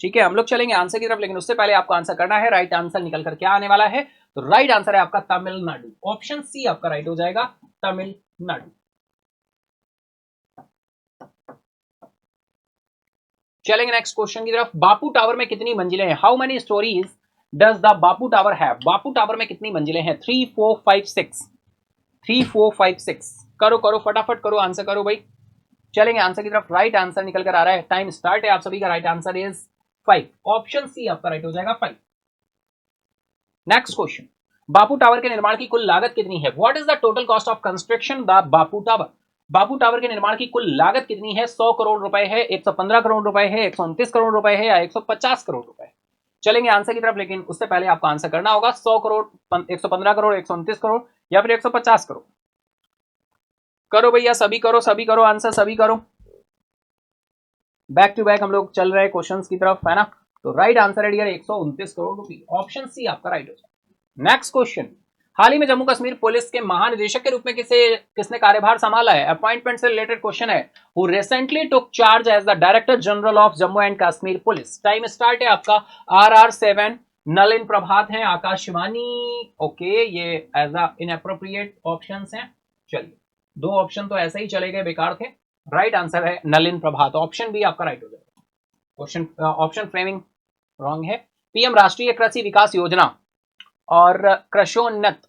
A: ठीक है, हम लोग चलेंगे आंसर की तरफ, लेकिन उससे पहले आपको आंसर करना है। राइट आंसर निकल कर क्या आने वाला है? तो राइट आंसर है आपका तमिलनाडु। ऑप्शन सी आपका राइट हो जाएगा, तमिलनाडु। चलेंगे नेक्स्ट क्वेश्चन की तरफ। बापू टावर में कितनी मंजिलें हैं? How many stories does the Bapu tower have? Bapu tower में कितनी मंजिलें हैं? 3, 4, 5, 6? 3, 4, 5, 6? करो करो फटाफट करो, आंसर करो भाई। चलेंगे आंसर की तरफ। राइट आंसर निकल कर आ रहा है, टाइम स्टार्ट है आप सभी का। Right answer is 5। Option C आपका राइट हो जाएगा, 5। नेक्स्ट क्वेश्चन, बापू टावर के निर्माण की कुल लागत कितनी है? What is the total cost of construction the Bapu tower? Bapu tower के निर्माण की कुल लागत कितनी है? 100 करोड़ रुपए है, 115 करोड़ रुपए है, 129 करोड़ रुपए है, या 150 करोड़ रुपए? चलेंगे आंसर की तरफ, लेकिन उससे पहले आपको आंसर करना होगा। 100 करोड़, 115 करोड़, 129 करोड़, या फिर 150 करोड़? करो भैया, सभी करो, सभी करो आंसर, सभी करो। बैक टू बैक हम लोग चल रहे हैं क्वेश्चंस की तरफ, है ना? तो राइट आंसर है डियर 129 करोड़ रुपए। ऑप्शन सी आपका राइट हो जाए। नेक्स्ट क्वेश्चन, हाल ही में जम्मू कश्मीर पुलिस के महानिदेशक के रूप में किसने कार्यभार संभाला है? अपॉइंटमेंट से रिलेटेड क्वेश्चन है। Who recently took charge as the director general of Jammu and Kashmir police? Time start है आपका। RR7, नलिन प्रभात है, आकाश शिवानी। ओके, ये एज अ इनएप्रोप्रिएट ऑप्शंस हैं। चलिए, 2 ऑप्शन तो ऐसे ही चले गए, बेकार थे। राइट आंसर है नलिन प्रभात। ऑप्शन बी आपका राइट हो जाएगा। क्वेश्चन ऑप्शन फ्रेमिंग रॉन्ग है। पीएम राष्ट्रीय कृषि विकास योजना और कृषोन्नत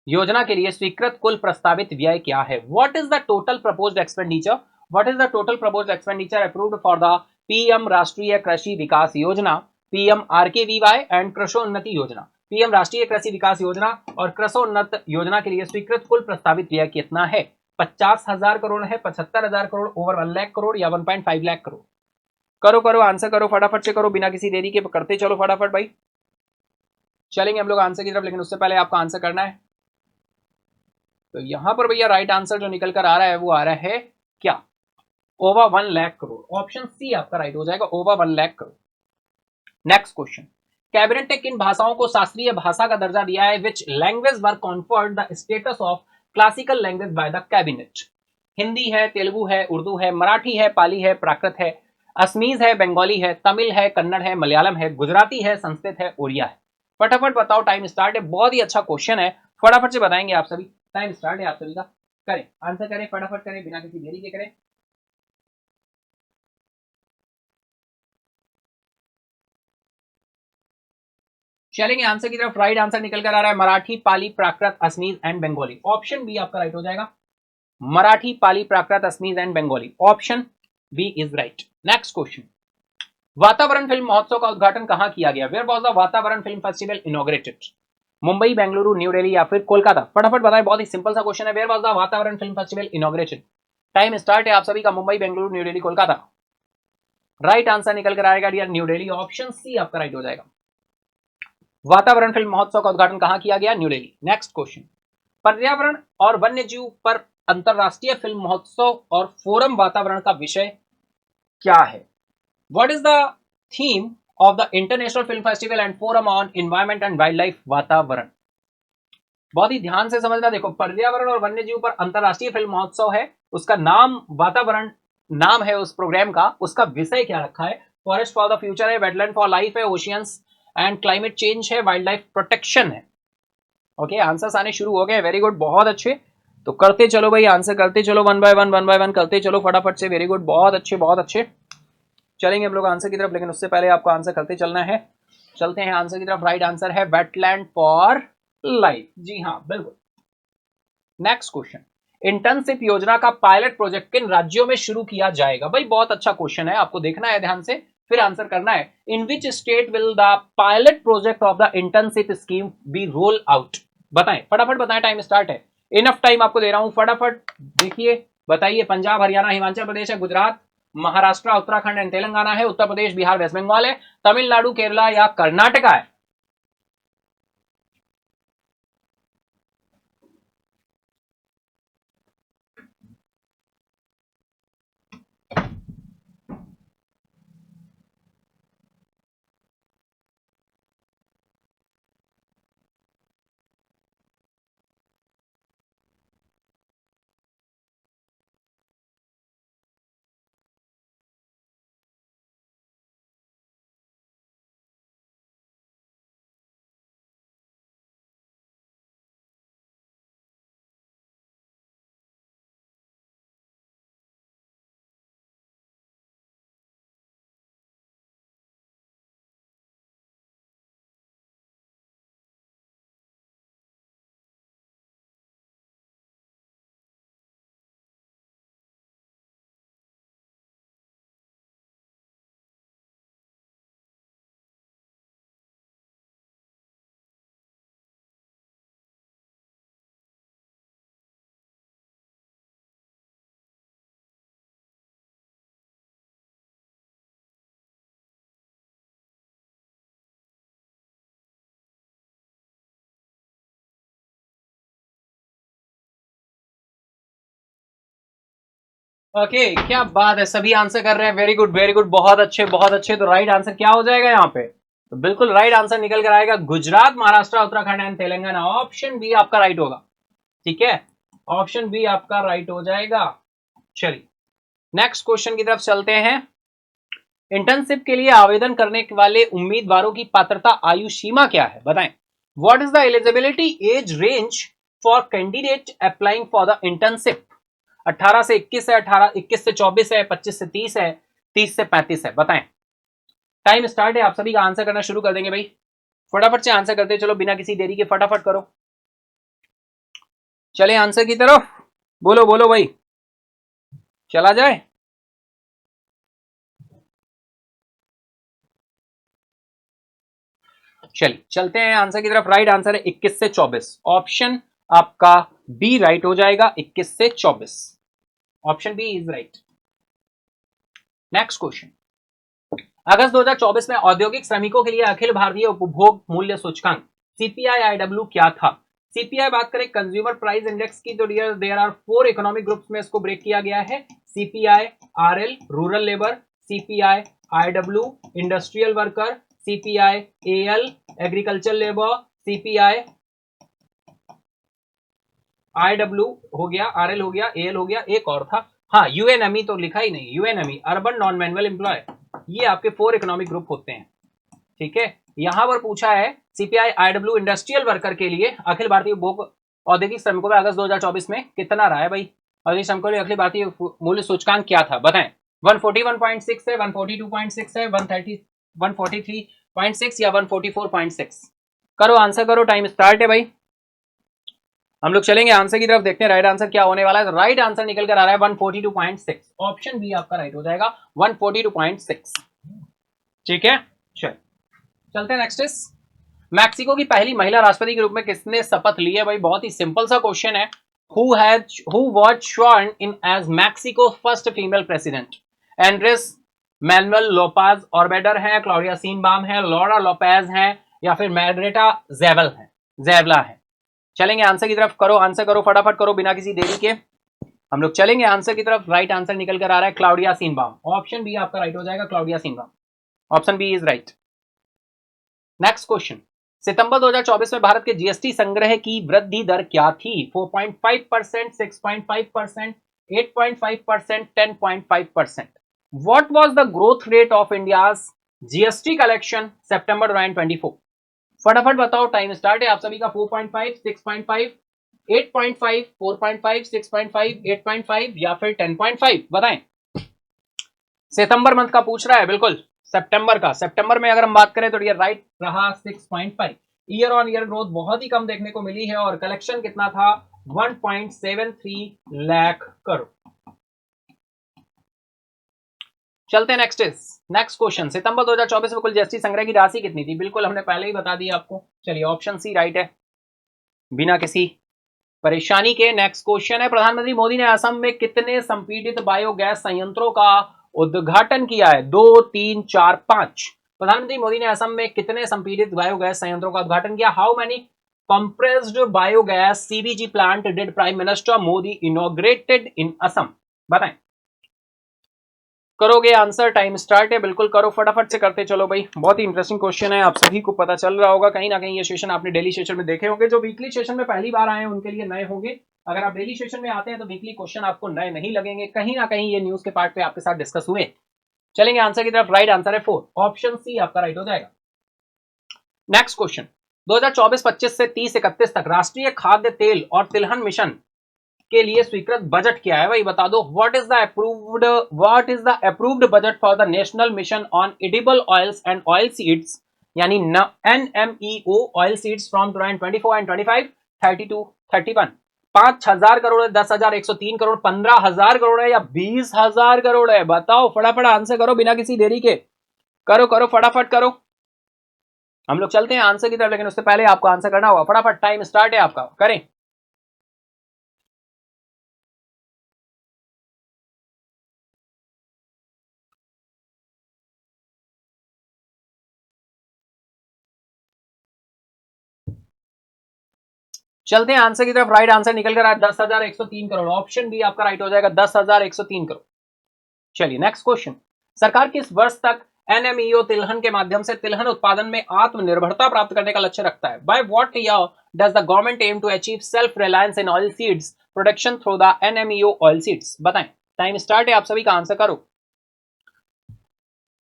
A: योजना के लिए स्वीकृत कुल प्रस्तावित व्यय क्या है? What is the total proposed expenditure? What is the total proposed expenditure approved for the PM राष्ट्रीय कृषि विकास योजना, पीएम RKVY एंड कृषोन्नति योजना? पीएम राष्ट्रीय कृषि विकास योजना और कृषोन्नत योजना के लिए स्वीकृत कुल प्रस्तावित व्यय कितना है? 50,000 करोड़ है, 75,000 करोड़, ओवर 1 लाख करोड़, या 1.5 लाख करोड़? करो करो आंसर करो, फटाफट से करो, बिना किसी देरी के करते चलो फटाफट भाई। चलेंगे हम लोग आंसर की तरफ, लेकिन उससे पहले आपको आंसर करना है। तो यहां पर भैया राइट आंसर जो निकल कर आ रहा है वो आ रहा है क्या? Over 1 lakh crore. Option C आपका राइट हो जाएगा, over 1 lakh crore. Next question, cabinet ने किन भाषाओं को शास्त्रीय भाषा का दर्जा दिया है? Which language were conferred the status of classical language by the cabinet? Hindi है, तेलुगु है, उर्दू है, मराठी है, पाली है, प्राकृत है, असमीज है, बंगाली है, तमिल है, कन्नड़ है, मलयालम है, गुजराती है, संस्कृत है, उड़िया है? फटाफट बताओ, टाइम स्टार्ट है। बहुत ही अच्छा क्वेश्चन है, फटाफट से बताएंगे आप सभी। टाइम स्टार्ट है आप सभी का, करें आंसर, करें फटाफट, करें बिना किसी देरी के करें। चलेंगे आंसर की तरफ। राइट आंसर निकल कर आ रहा है Marathi, Pali, Prakrit, Assamese and Bengali. Option B आपका राइट हो जाएगा, Marathi, Pali, Prakrit, Assamese and Bengali. Option B is right. Next question, Vatavaran film महोत्सव का उद्घाटन कहां किया गया? Where was the Vatavaran film festival inaugurated? Mumbai, Bengaluru, new Delhi, या फिर कोलकाता? फटाफट बताएं, बहुत ही सिंपल सा क्वेश्चन है। Where was the Vatavaran film festival inaugurated? Time start है आप सभी का। Mumbai, Bengaluru, new Delhi, Kolkata? Right answer निकल कर आएगा dear new Delhi. Option C आपका राइट हो जाएगा। वातावरण फिल्म महोत्सव का उद्घाटन कहां किया गया? न्यू दिल्ली। नेक्स्ट क्वेश्चन, पर्यावरण और वन्य जीव पर अंतरराष्ट्रीय फिल्म महोत्सव और फोरम वातावरण का विषय क्या है? What is the theme of the international film festival and forum on environment and wild life वातावरण? बहुत ही ध्यान से समझना। देखो, पर्यावरण और वन्य जीव पर अंतरराष्ट्रीय फिल्म महोत्सव है, उसका नाम वातावरण नाम है उस प्रोग्राम का, उसका विषय क्या रखा है? फॉरेस्ट फॉर द फ्यूचर है, वेटलैंड फॉर लाइफ है, ओशियंस एंड क्लाइमेट चेंज है, वाइल्ड लाइफ प्रोटेक्शन है। ओके, आंसर्स आने शुरू हो गए। वेरी गुड, बहुत अच्छे। तो करते चलो भाई, आंसर करते चलो, वन बाय वन करते चलो फटाफट से। वेरी गुड, बहुत अच्छे बहुत अच्छे। चलेंगे हम लोग आंसर की तरफ, लेकिन उससे पहले आपको आंसर करते चलना है। चलते हैं आंसर की तरफ। राइट आंसर है वेटलैंड फॉर लाइफ। जी हाँ, बिल्कुल। नेक्स्ट क्वेश्चन, इंटर्नशिप योजना का पायलट प्रोजेक्ट किन राज्यों में शुरू किया जाएगा? भाई बहुत अच्छा क्वेश्चन है, आपको देखना है ध्यान से, फिर आंसर करना है। In which state will the pilot project of the internship scheme be roll out? बताएं, फटाफट बताएं, टाइम स्टार्ट है। इनफ टाइम आपको दे रहा हूं, फटाफट देखिए, बताइए। पंजाब, हरियाणा, हिमाचल प्रदेश है, गुजरात, महाराष्ट्र, उत्तराखंड एंड तेलंगाना है, उत्तर प्रदेश, बिहार, वेस्ट बंगाल है, तमिलनाडु, केरला या कर्नाटका है? ओके, क्या बात है, सभी आंसर कर रहे हैं। वेरी गुड वेरी गुड, बहुत अच्छे बहुत अच्छे। तो राइट आंसर क्या हो जाएगा यहाँ पे? तो बिल्कुल राइट आंसर निकल कर आएगा, Gujarat, Maharashtra, Uttarakhand and Telangana. Option B आपका राइट होगा। ठीक है, ऑप्शन बी आपका राइट हो जाएगा। चलिए नेक्स्ट क्वेश्चन की तरफ चलते हैं। इंटर्नशिप के लिए आवेदन करने वाले उम्मीदवारों की पात्रता आयु सीमा क्या है? बताएं। What is the eligibility age range for candidate applying for the internship? 18 से 21 है, 21 से 24 है, 25 से 30 है, 30 से 35 है। बताएं, टाइम स्टार्ट है, आप सभी का आंसर करना शुरू कर देंगे भाई। फटाफट से आंसर करते चलो, बिना किसी देरी के, फटाफट करो। चले आंसर की तरफ, बोलो बोलो भाई, चला जाए। चलिए चलते हैं आंसर की तरफ। राइट आंसर है 21 से 24। ऑप्शन आपका बी राइट हो जाएगा, 21 से 24। Option B is right. Next question, अगस्त 2024 में औद्योगिक श्रमिकों के लिए अखिल भारतीय उपभोग मूल्य सूचकांक सीपीआई आईडब्ल्यू क्या था? सीपीआई बात करें कंज्यूमर प्राइस इंडेक्स की, तो dear there are 4 economic groups में इसको ब्रेक किया गया है। CPI RL rural labour, CPI IW industrial worker, CPI AL agriculture labour, CPI IW हो गया, आरएल हो गया, एएल हो गया, एक और था, हाँ यूएनएमई तो लिखा ही नहीं, यूएनएमई अर्बन नॉन मैनुअल एम्प्लॉय। ये आपके 4 इकोनॉमिक ग्रुप होते हैं। ठीक है, यहां पर पूछा है सीपीआई आईडब्ल्यू इंडस्ट्रियल वर्कर के लिए अखिल भारतीय उपभोग औद्योगिक श्रमिकों में अगस्त 2024 में कितना रहा है भाई? औद्योगिक श्रमिकों के अखिल भारतीय मूल्य सूचकांक क्या था? बताएं। 141.6 है, 142.6 है, 130 143.6 या 144.6? करो आंसर करो, टाइम स्टार्ट है भाई। हम लोग चलेंगे आंसर की तरफ, देखते हैं राइट आंसर क्या होने वाला है। राइट आंसर निकल कर आ रहा है 142.6। ऑप्शन बी आपका राइट हो जाएगा, 142.6। ठीक है, चलते हैं नेक्स्ट इज, मैक्सिको की पहली महिला राष्ट्रपति के रूप में किसने शपथ ली है? भाई बहुत ही सिंपल सा क्वेश्चन है। Who was sworn in as Mexico first female president? Andres Manuel Lopez Obrador है, क्लोरिया सीनबाम है, लॉरा लोपेज है, या फिर मैग्रेटा जेवला है? चलेंगे आंसर की तरफ, करो आंसर करो, फटाफट करो, बिना किसी देरी के। हम लोग चलेंगे आंसर की तरफ। राइट आंसर निकल कर आ रहा है क्लाउडिया सीनबाम। ऑप्शन बी आपका राइट हो जाएगा, Claudia Sheinbaum. Option B is right. Next question, सितंबर 2024 में भारत के जीएसटी संग्रह की वृद्धि दर क्या थी? 4.5%, 6.5%, 8.5%, 10.5%। What was the growth rate of India's GST collection September 2024? फटाफट बताओ, टाइम स्टार्ट है आप सभी का। 4.5, 6.5, 8.5, 4.5, 6.5, 8.5 या फिर 10.5 बताएं। सितंबर मंथ का पूछ रहा है, बिल्कुल सितंबर का। सितंबर में अगर हम बात करें तो ये राइट रहा 6.5। ईयर ऑन ईयर ग्रोथ बहुत ही कम देखने को मिली है और कलेक्शन कितना था? 1.73 लाख करोड़। चलते हैं नेक्स्ट क्वेश्चन। सितंबर 2024 में कुल जीएसटी संग्रह की राशि कितनी थी? बिल्कुल हमने पहले ही बता दी आपको। चलिए ऑप्शन सी राइट है बिना किसी परेशानी के। नेक्स्ट क्वेश्चन है, प्रधानमंत्री मोदी ने असम में कितने संपीड़ित बायोगैस संयंत्रों का उद्घाटन किया है? 2, 3, 4, 5। प्रधानमंत्री मोदी ने असम में कितने संपीड़ित बायोगैस संयंत्रों का उद्घाटन किया? How many compressed biogas CBG plant did prime minister Modi inaugurated इन असम? बताएं। करोगे आंसर, टाइम स्टार्ट है। बिल्कुल करो, फटाफट से करते चलो भाई। बहुत ही इंटरेस्टिंग क्वेश्चन है, आप सभी को पता चल रहा होगा कहीं ना कहीं। ये सेशन आपने डेली सेशन में देखे होंगे। जो वीकली सेशन में पहली बार आए हैं उनके लिए नए होंगे। अगर आप डेली सेशन में आते हैं तो वीकली क्वेश्चन आपको नए नहीं लगेंगे, कहीं ना कहीं ये न्यूज के पार्ट पे आपके साथ डिस्कस हुए। चलेंगे आंसर की तरफ। राइट आंसर है 4, ऑप्शन सी आपका राइट हो जाएगा। नेक्स्ट क्वेश्चन, 2024-25 से 30-31 तक राष्ट्रीय खाद्य तेल और तिलहन मिशन के लिए स्वीकृत बजट क्या है भाई? बता दो। What is the approved budget for the national mission on edible oils and oil seeds, यानी NMEO oil seeds from 2024 and 25, 32, 31। 5,000 crore है, 10,103 करोड़, 15,000 करोड़ है या 20,000 करोड़ है? बताओ फटाफट आंसर करो बिना किसी देरी के। करो फटाफट करो। हम लोग चलते हैं आंसर की तरफ, लेकिन उससे पहले आपको आंसर करना होगा। फटाफट, टाइम स्टार्ट है आपका, करें। चलते हैं आंसर की तरफ। राइट आंसर निकल कर आया 10,103 करोड़। ऑप्शन बी आपका राइट हो जाएगा, 10,103 करोड़। चलिए नेक्स्ट क्वेश्चन, सरकार किस वर्ष तक NMEO तिलहन के माध्यम से तिलहन उत्पादन में आत्मनिर्भरता प्राप्त करने का लक्ष्य रखता है? By what year does the government aim to achieve self reliance in oil seeds production through the NMEO oil seeds? बताएं। टाइम स्टार्ट है, आप सभी का आंसर करो।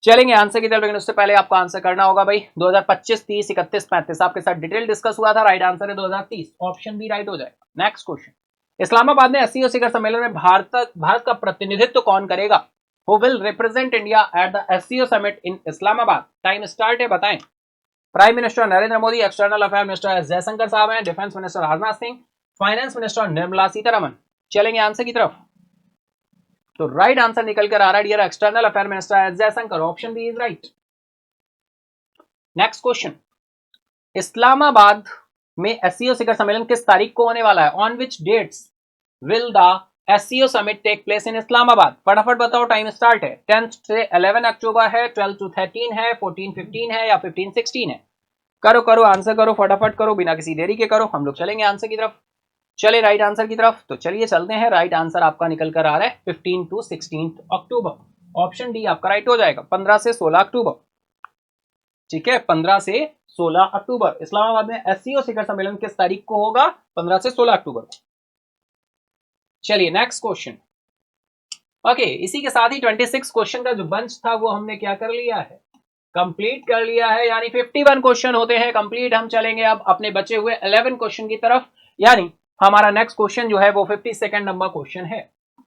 A: चलेंगे आंसर की तरफ, लेकिन उससे पहले आपको आंसर करना होगा भाई। 2025, 30, 31, 35 आपके साथ डिटेल डिस्कस हुआ था। राइट आंसर है 2030, ऑप्शन बी राइट हो जाएगा। नेक्स्ट क्वेश्चन, इस्लामाबाद में SCO शिखर सम्मेलन में भारत का प्रतिनिधित्व कौन करेगा? Who will represent India at the SCO summit in Islamabad? Time start है, बताएं। Prime minister Narendra Modi, external affair minister S Jaishankar साहब हैं, defence minister Rajnath Singh, finance minister Nirmala Sitharaman. चलेंगे आंसर की तरफ। तो राइट आंसर निकल कर आ रहा है dear external affair minister S Jaishankar. Option B is right. Next question, Islamabad में SCO शिखर सम्मेलन किस तारीख को होने वाला है? On which dates will the SCO summit take place in Islamabad? फटाफट बताओ, टाइम स्टार्ट है। 10 से 11 अक्टूबर है, 12 to 13 है, 14, 15 है या 15, 16 है? करो आंसर करो, फटाफट करो, बिना किसी देरी के करो। हम लोग चलेंगे आंसर की तरफ। चले राइट आंसर की तरफ, तो चलिए चलते हैं। राइट आंसर आपका निकल कर आ रहा है 15 to 16 अक्टूबर। ऑप्शन डी आपका राइट हो जाएगा, 15 से 16 अक्टूबर। ठीक है, 15 से 16 अक्टूबर इस्लामाबाद में SCO शिखर सम्मेलन किस तारीख को होगा? 15 से 16 अक्टूबर। चलिए नेक्स्ट क्वेश्चन। ओके, इसी के साथ ही 26 क्वेश्चन का जो बंच था वो हमने क्या कर लिया है? कंप्लीट कर लिया है, यानी 51 क्वेश्चन होते हैं कंप्लीट। हम चलेंगे अब अपने बचे हुए 11 क्वेश्चन की तरफ, यानी हमारा नेक्स्ट क्वेश्चन जो है वो 52 नंबर क्वेश्चन है।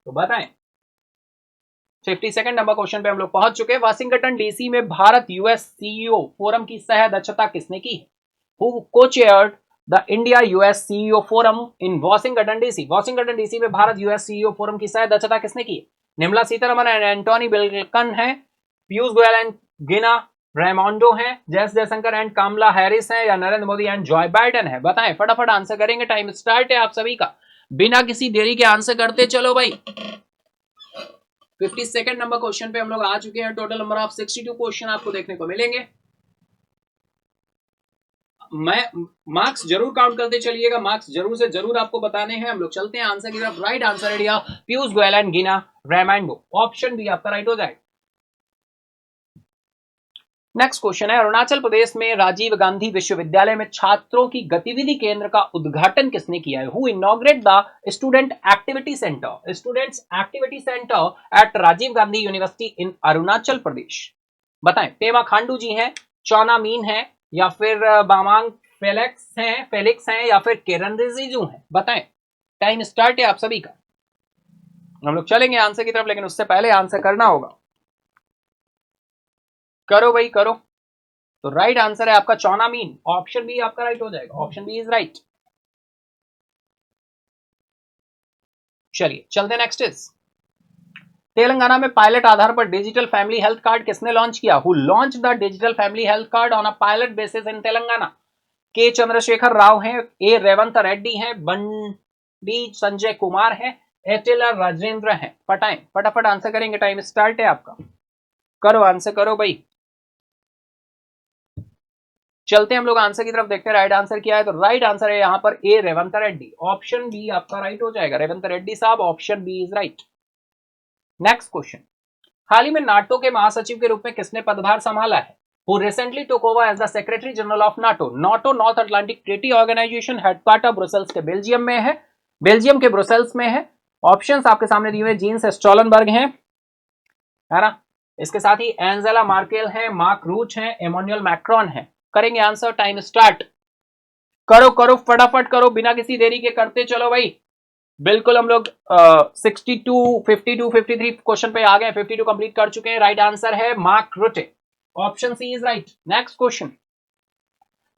A: तो बताएं, 52 नंबर क्वेश्चन पे हम लोग पहुंच चुके हैं। वाशिंगटन डीसी में भारत US CEO फोरम की सह अध्यक्षता किसने की? Who co-chaired the India US CEO forum in Washington DC? Washington DC में भारत US CEO फोरम की सह अध्यक्षता किसने की? Nirmala Sitharaman and Antony Blinken है, पीयूष गोयल एंड गिना रेमोंडो है, जयशंकर एंड कमला हैरिस है या Narendra Modi and Joy Biden है? बताएं, फटाफट आंसर करेंगे। टाइम स्टार्ट है आप सभी का, बिना किसी देरी के आंसर करते चलो भाई। 52 नंबर क्वेश्चन पे हम लोग आ चुके हैं। टोटल नंबर ऑफ 62 क्वेश्चन आपको देखने को मिलेंगे। मैं मार्क्स जरूर काउंट करते चलिएगा, मार्क्स जरूर से जरूर आपको बताने हैं। हम लोग चलते हैं आंसर की तरफ। Right answer India Piyush Goyal and Gina Raimondo, option B आपका राइट हो जाएगा। नेक्स्ट क्वेश्चन है, अरुणाचल प्रदेश में राजीव गांधी विश्वविद्यालय में छात्रों की गतिविधि केंद्र का उद्घाटन किसने किया है? Who inaugurate the student activity centre, students activity centre at Rajiv Gandhi University in Arunachal Pradesh? बताएं, पेमा खांडू जी हैं, चौना मीन है, या फिर बामांग फेलिक्स हैं, या फिर किरण रिजिजू हैं? बताएं, टाइम स्टार्ट है आप सभी का। हम लोग चलेंगे आंसर की तरफ, लेकिन उससे पहले आंसर करना होगा। करो भाई करो। तो राइट आंसर है आपका चौना मीन, ऑप्शन बी आपका राइट हो जाएगा, ऑप्शन बी इज राइट। चलिए चलते नेक्स्ट इज, तेलंगाना में पायलट आधार पर डिजिटल फैमिली हेल्थ कार्ड किसने लॉन्च किया? Who launch the digital family health card on a pilot basis in Telangana? K Chandrashekar Rao हैं, ए रेवंत रेड्डी हैं, बंडी संजय कुमार है, एटेला राजेंद्र हैं? पटाएं, फटाफट आंसर करेंगे, टाइम स्टार्ट है आपका। करो आंसर करो भाई। चलते हैं हम लोग आंसर की तरफ, देखते हैं राइट आंसर क्या है। तो राइट आंसर है यहां पर A Revanth Reddy, option B आपका राइट हो जाएगा। रेवंत रेड्डी साहब, option B is right. Next question, हाल ही में नाटो के महासचिव के रूप में किसने पदभार संभाला है? Who recently took over as the Secretary General of NATO? NATO north Atlantic treaty organisation, headquarter Brussels के बेल्जियम में है, बेल्जियम के ब्रुसेल्स में है। ऑप्शंस आपके सामने दिए हुए, जीन्स स्टोलनबर्ग हैं, है ना, इसके साथ ही एंजेला मार्केल है, मार्क रूट है, इमैनुअल मैक्रोन है। करेंगे आंसर, टाइम स्टार्ट। करो करो फटाफट करो, बिना किसी देरी के करते चलो भाई। बिल्कुल हम लोग 62, 52, 53 क्वेश्चन पे आ गए, 52 कंप्लीट कर चुके हैं। राइट आंसर है Mark Rutte, option C is right. Next question,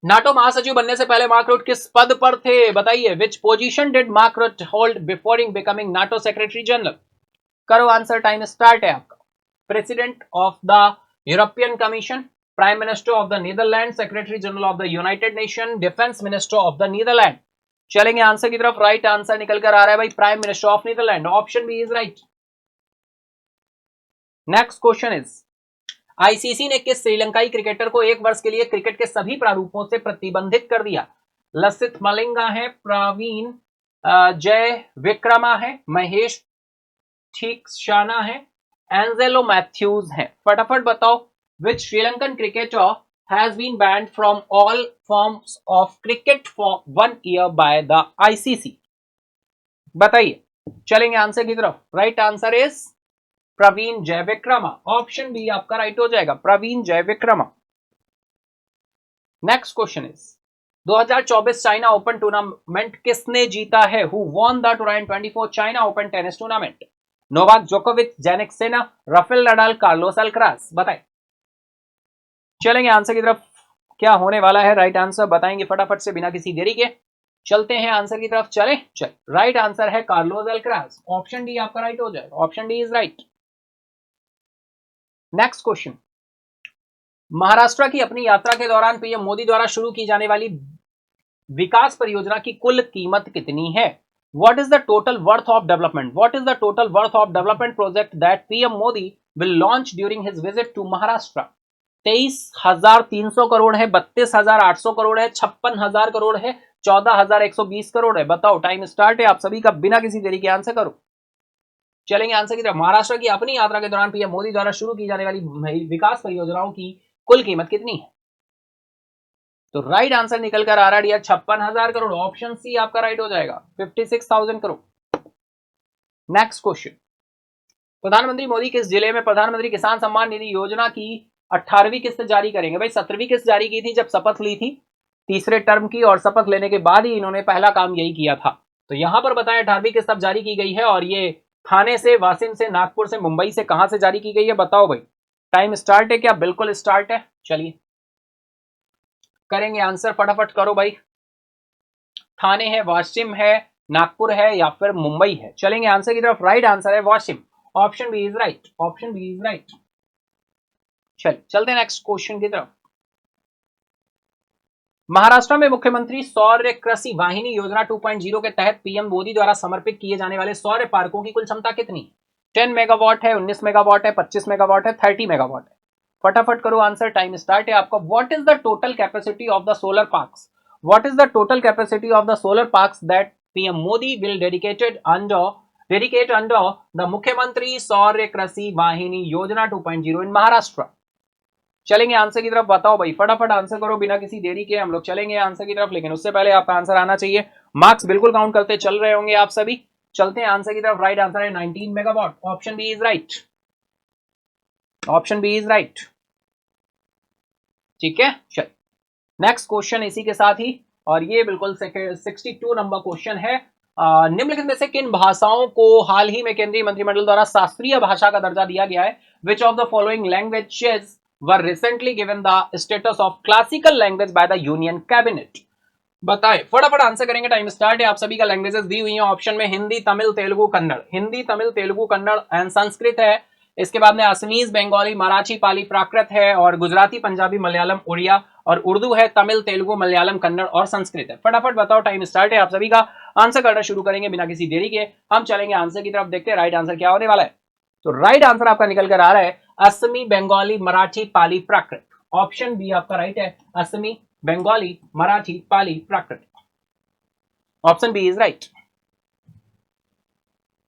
A: NATO महासचिव बनने से पहले मार्क रुट किस पद पर थे? बताइए, which position did Mark Rutte hold before becoming NATO secretary general? करो आंसर, टाइम स्टार्ट है आपका। President of the European commission, prime minister of the Netherlands, secretary general of the United Nation, defence minister of the Netherlands? चलेंगे answer की तरफ। Right answer निकल कर आ रहा है भाई, prime minister of Netherlands, option B is right. Next question is, ICC ने किस श्रीलंकाई क्रिकेटर को 1 वर्ष के लिए क्रिकेट के सभी प्रारूपों से प्रतिबंधित कर दिया? लसिथ मलिंगा है, प्रवीण जय विक्रमा है, महेश ठीकशाना है, एंजेलो मैथ्यूज है? फटाफट बताओ, which Sri Lankan cricketer has been banned from all forms of cricket for 1 year by the ICC? बताइए, चलेंगे आंसर की तरफ। Right answer is Praveen Jayawickrama, option B आपका राइट हो जाएगा, Praveen Jayawickrama. Next question is, 2024 China open tournament किसने जीता है? Who won the 2024 China open tennis tournament? Novak जोकोविच, Jannik Sinner, Rafael Nadal, Carlos Alcaraz? बताएं, चलेंगे आंसर की तरफ, क्या होने वाला है? राइट आंसर बताएंगे फटाफट से, बिना किसी देरी के। चलते हैं आंसर की तरफ, चले चल। राइट आंसर है कार्लोस अल्कराज, ऑप्शन डी आपका राइट हो जाएगा, option D is right. Next question, Maharashtra की अपनी यात्रा के दौरान पीएम मोदी द्वारा शुरू की जाने वाली विकास परियोजना की कुल कीमत कितनी है? What is the total worth of development, what is the total worth of development project that PM Modi will launch during his visit to Maharashtra? 23,300 crore है, 32,800 करोड़ है, 56,000 करोड़ है, 14,120 करोड़ है? बताओ, टाइम स्टार्ट है आप सभी का, बिना किसी देरी के आंसर करो। चलेंगे आंसर की तरफ। महाराष्ट्र की अपनी यात्रा के दौरान पीएम मोदी द्वारा शुरू की जाने वाली विकास परियोजनाओं की कुल कीमत कितनी है? तो राइट आंसर निकल कर आ रहा है 56,000 करोड़, ऑप्शन सी आपका राइट हो जाएगा, 56,000 करोड़। नेक्स्ट क्वेश्चन, प्रधानमंत्री मोदी किस जिले में प्रधानमंत्री किसान सम्मान निधि योजना की 18वीं किस्त जारी करेंगे? भाई 17वीं किस्त जारी की थी जब शपथ ली थी तीसरे टर्म की, और शपथ लेने के बाद ही इन्होंने पहला काम यही किया था। तो यहां पर बताएं 18वीं किस्त अब जारी की गई है, और ये थाने से, वासिम से, नागपुर से, मुंबई से, कहां से जारी की गई है? बताओ भाई, टाइम स्टार्ट है क्या? बिल्कुल स्टार्ट है, चलिए करेंगे आंसर, फटाफट करो भाई। थाने है, वाशिम है, नागपुर है, या फिर मुंबई है? चलेंगे आंसर की तरफ। राइट आंसर है Washim, option B is right, option B is right. चलते हैं नेक्स्ट क्वेश्चन की तरफ। महाराष्ट्र में मुख्यमंत्री सौर कृषि वाहिनी योजना 2.0 के तहत पीएम मोदी द्वारा समर्पित किए जाने वाले सौर पार्कों की कुल क्षमता कितनी? 10 मेगावाट है, 19 मेगावाट है, 25 मेगावाट है, 30 मेगावाट है? फटाफट करो आंसर, टाइम स्टार्ट है आपका। What is the total capacity of the solar parks? What is the total capacity of the solar parks that PM Modi will dedicate under the मुख्यमंत्री सौर कृषि वाहिनी योजना 2.0 इन महाराष्ट्र? चलेंगे आंसर की तरफ, बताओ भाई, फटाफट आंसर करो बिना किसी देरी के। हम लोग चलेंगे आंसर की तरफ, लेकिन उससे पहले आपका आंसर आना चाहिए। मार्क्स बिल्कुल काउंट करते चल रहे होंगे आप सभी। चलते हैं आंसर की तरफ। राइट आंसर है 19 megawatt. Option B is right. Option B is right. ठीक है, चल नेक्स्ट क्वेश्चन इसी के साथ ही, और ये बिल्कुल 62 नंबर क्वेश्चन है। निम्नलिखित में से किन भाषाओं को हाल ही में केंद्रीय मंत्रिमंडल द्वारा शास्त्रीय भाषा का दर्जा दिया गया है? Which of the following languages were recently given the status of classical language by the union cabinet? बताएं, फटाफट आंसर करेंगे, टाइम स्टार्ट है। आप सभी का लैंग्वेजेस दी हुई है ऑप्शन में, हिंदी, तमिल, तेलुगु, कन्नड़। हिंदी, तमिल, तेलुगु, कन्नड़ एंड संस्कृत है। इसके बाद में असमीज, बंगाली, मराठी, पाली, प्राकृत है, और गुजराती, पंजाबी, मलयालम, उड़िया और उर्दू है। तमिल, तेलुगु, मलयालम, कन्नड़ और संस्कृत है। फटाफट बताओ, टाइम स्टार्ट है। आप सभी का आंसर करना शुरू करेंगे बिना किसी देरी के। हम चलेंगे आंसर की तरफ, देखते हैं राइट आंसर क्या होने वाला है। तो राइट आंसर आपका निकल कर आ रहा है असमी, बंगाली, मराठी, पाली, प्राकृत। ऑप्शन बी आपका राइट है, Assamese, Bengali, Marathi, Pali, Prakrit. Option B is right.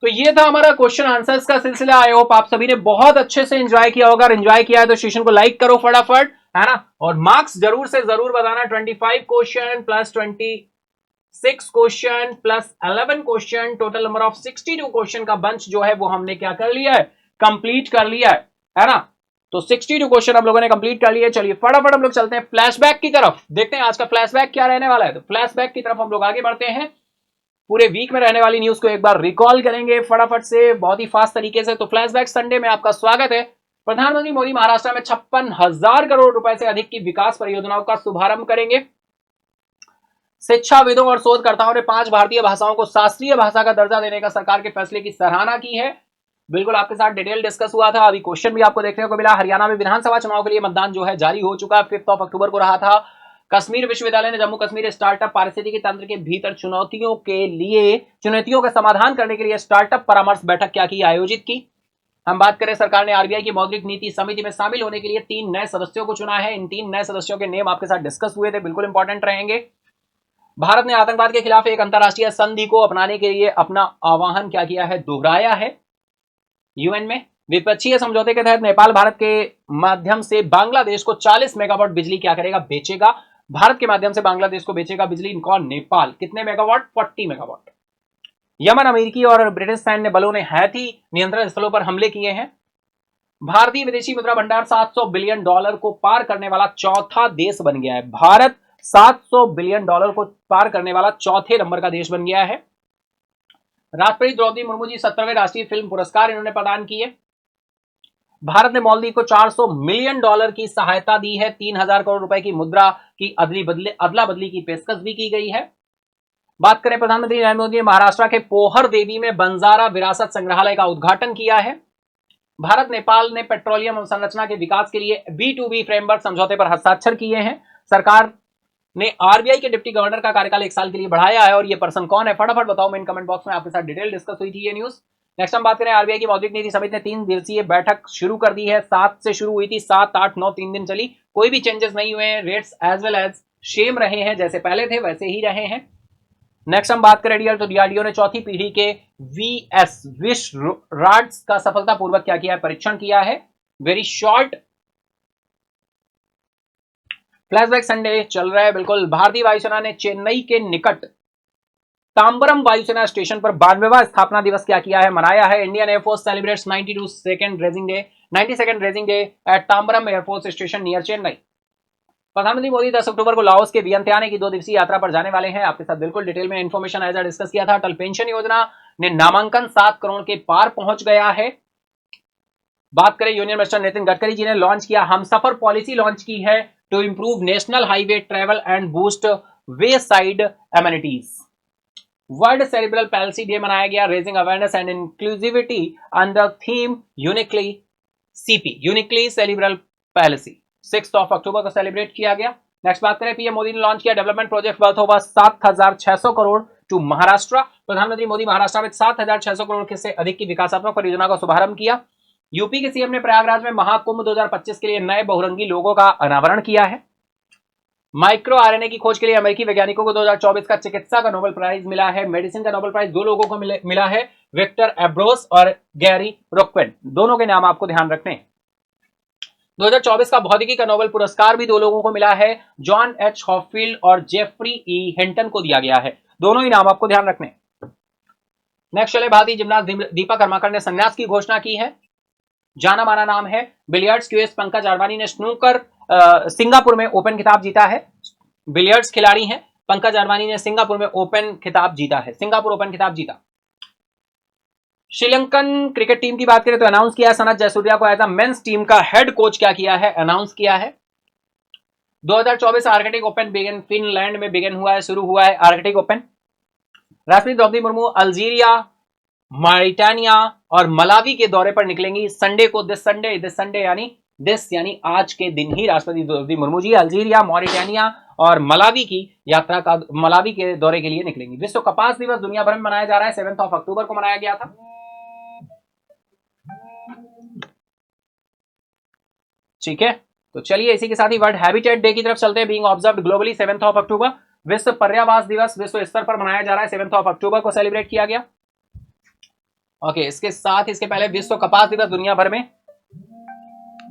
A: तो ये था हमारा क्वेश्चन आंसर्स का सिलसिला। आई होप आप सभी ने बहुत अच्छे से एंजॉय किया होगा। एंजॉय किया है तो सेशन को लाइक करो फटाफट, है ना, और मार्क्स जरूर से जरूर बताना। 25 question plus 26 question plus 11 question, total number of 62 question का बंच जो है वो हमने क्या कर लिया है, कंप्लीट कर लिया है ना। तो 62 क्वेश्चन हम लोगों ने कंप्लीट कर लिए। चलिए फटाफट हम लोग चलते हैं फ्लैशबैक की तरफ, देखते हैं आज का फ्लैशबैक क्या रहने वाला है। तो फ्लैशबैक की तरफ हम लोग आगे बढ़ते हैं। पूरे वीक में रहने वाली न्यूज को एक बार रिकॉल करेंगे फटाफट से, बहुत ही फास्ट तरीके से। तो फ्लैशबैक संडे में आपका स्वागत है। प्रधानमंत्री मोदी महाराष्ट्र में 56,000 करोड़ रुपए से अधिक की विकास परियोजनाओं का शुभारंभ करेंगे। शिक्षाविदों और शोधकर्ताओं ने 5 भारतीय भाषाओं को शास्त्रीय भाषा का दर्जा देने का सरकार के फैसले की सराहना की है। बिल्कुल आपके साथ डिटेल डिस्कस हुआ था, अभी क्वेश्चन भी आपको देखने को मिला। हरियाणा में विधानसभा चुनाव के लिए मतदान जो है जारी हो चुका है, 5 अक्टूबर को रहा था। कश्मीर विश्वविद्यालय ने जम्मू कश्मीर स्टार्टअप पारिस्थितिकी तंत्र के भीतर चुनौतियों का समाधान करने के लिए स्टार्टअप परामर्श बैठक क्या की, आयोजित की। हम बात करें, सरकार ने आरबीआई की मौद्रिक नीति समिति में शामिल होने के लिए 3 नए सदस्यों को चुना है। इन 3 नए सदस्यों के नेम आपके साथ डिस्कस हुए थे, बिल्कुल इंपॉर्टेंट रहेंगे। भारत ने आतंकवाद के खिलाफ एक अंतरराष्ट्रीय संधि को अपनाने के लिए अपना आह्वान क्या किया है, दोहराया है यूएन में। द्विपक्षीय समझौते के तहत नेपाल भारत के माध्यम से बांग्लादेश को 40 मेगावाट बिजली क्या करेगा, बेचेगा। भारत के माध्यम से बांग्लादेश को बेचेगा बिजली कौन, नेपाल। कितने मेगावाट, 40 मेगावाट। यमन, अमेरिकी और ब्रिटिश सैन्य बलों ने हैती नियंत्रण स्थलों पर हमले किए हैं। भारतीय विदेशी मुद्रा भंडार 700 बिलियन डॉलर को पार करने वाला चौथा देश बन गया है। भारत 700 बिलियन डॉलर को पार करने वाला चौथे नंबर का देश बन गया है। राष्ट्रपति द्रौपदी मुर्मू जी 17वें राष्ट्रीय फिल्म पुरस्कार इन्होंने प्रदान किए। भारत ने मालदीव को 400 मिलियन डॉलर की सहायता दी है। 3,000 करोड़ रुपए की मुद्रा की अदला बदली की पेशकश भी की गई है। बात करें, प्रधानमंत्री नरेंद्र मोदी ने महाराष्ट्र के पोहर देवी में बंजारा विरासत संग्रहालय का उद्घाटन किया है। भारत नेपाल ने पेट्रोलियम अवसंरचना के विकास के लिए B2B फ्रेमवर्क समझौते पर हस्ताक्षर किए हैं। सरकार ने आरबीआई के डिप्टी गवर्नर का कार्यकाल 1 साल के लिए बढ़ाया है, और ये पर्सन कौन है, फटाफट बताओ। मेन कमेंट बॉक्स में आपके साथ डिटेल डिस्कस हुई थी ये न्यूज। नेक्स्ट हम बात करें, आरबीआई की मौद्रिक नीति समिति ने 3 दिवसीय बैठक शुरू कर दी है। 7 से शुरू हुई थी, 7, 8, 9 3 दिन चली। कोई भी चेंजेस नहीं हुए हैं, rates as well as same रहे हैं, जैसे पहले थे वैसे ही रहे हैं। नेक्स्ट हम बात करें डीआर, तो डीआरडीओ ने 4थी पीढ़ी के वीएस विश राड्स का सफलतापूर्वक क्या किया है, परीक्षण किया है। वेरी शॉर्ट फ्लैशबैक संडे चल रहा है बिल्कुल। भारतीय वायुसेना ने चेन्नई के निकट तांबरम वायुसेना स्टेशन पर 92वां स्थापना दिवस क्या किया है, मनाया है। Indian air force celebrates 92nd raising day at Tambaram air force station near Chennai. प्रधानमंत्री मोदी 10 अक्टूबर को लाओस के वियंतियाने की 2 दिवसीय यात्रा पर जाने वाले हैं। आपके साथ बिल्कुल डिटेल में इंफॉर्मेशन एज डिस्कस किया था। अटल पेंशन योजना ने नामांकन 7 करोड़ के पार पहुंच गया है। बात करें, यूनियन मिनिस्टर नितिन गडकरी जी ने लॉन्च किया हमसफर पॉलिसी, लॉन्च की है to improve national highway travel and boost way side amenities. World cerebral palsy day मनाया गया, raising awareness and inclusivity under theme uniquely cerebral palsy. 6 अक्टूबर को सेलिब्रेट किया गया। नेक्स्ट बात करें, पीएम मोदी ने लॉन्च किया development project worth over 7,600 crore to Maharashtra. प्रधानमंत्री मोदी महाराष्ट्र में 7,600 करोड़ से अधिक की विकासात्मक परियोजना का शुभारंभ किया। यूपी के सीएम ने प्रयागराज में महाकुंभ 2025 के लिए नए बहुरंगी लोगों का अनावरण किया है। माइक्रो आरएनए की खोज के लिए अमेरिकी वैज्ञानिकों को 2024 का चिकित्सा का नोबेल प्राइज मिला है। मेडिसिन का नोबेल प्राइज दो लोगों को मिला है, विक्टर एब्रोस और गैरी रोक्वेन, दोनों के नाम आपको ध्यान रखने हैं। 2024 का भौतिकी का नोबेल पुरस्कार भी दो लोगों को मिला है, जॉन एच हॉफील्ड और जेफरी ई हिंटन को दिया गया है, दोनों ही नाम आपको ध्यान रखने। नेक्स्ट चले, भारतीय जिमनास्ट दीपा कर्माकर ने संन्यास की घोषणा की है। जाना माना नाम है। बिलियर्ड्स क्यूएस पंकज आडवाणी ने स्नूकर सिंगापुर में ओपन खिताब जीता है। बिलियर्ड्स खिलाड़ी हैं, पंकज आडवाणी ने सिंगापुर में ओपन खिताब जीता है, सिंगापुर ओपन खिताब जीता। श्रीलंकन क्रिकेट टीम की बात करें तो अनाउंस किया है सनत जयसूर्या को एज अ मेंस टीम का हेड कोच क्या किया है, अनाउंस किया है। 2024 आर्कटिक ओपन बिगिन फिनलैंड में बिगिन हुआ है, शुरू हुआ है आर्कटिक ओपन। राष्ट्रपति द्रौपदी मुर्मू अल्जीरिया, मॉरिटानिया और मलावी के दौरे पर निकलेंगी संडे को। दिस संडे यानी आज के दिन ही राष्ट्रपति द्रौपदी मुर्मू जी अल्जीरिया, मॉरिटानिया और मलावी के दौरे के लिए निकलेंगी। विश्व कपास दिवस दुनिया भर में मनाया जा रहा है, 7 अक्टूबर को मनाया गया था। ठीक है, तो चलिए इसी के साथ ही वर्ल्ड हैबिटेट डे की तरफ चलते हैं। बीइंग ऑब्जर्व्ड ग्लोबली 7 अक्टूबर। विश्व पर्यावरण दिवस विश्व स्तर पर मनाया जा रहा है, 7 अक्टूबर को सेलिब्रेट किया गया। ओके, इसके साथ इसके पहले विश्व कपास दिवस दुनिया भर में।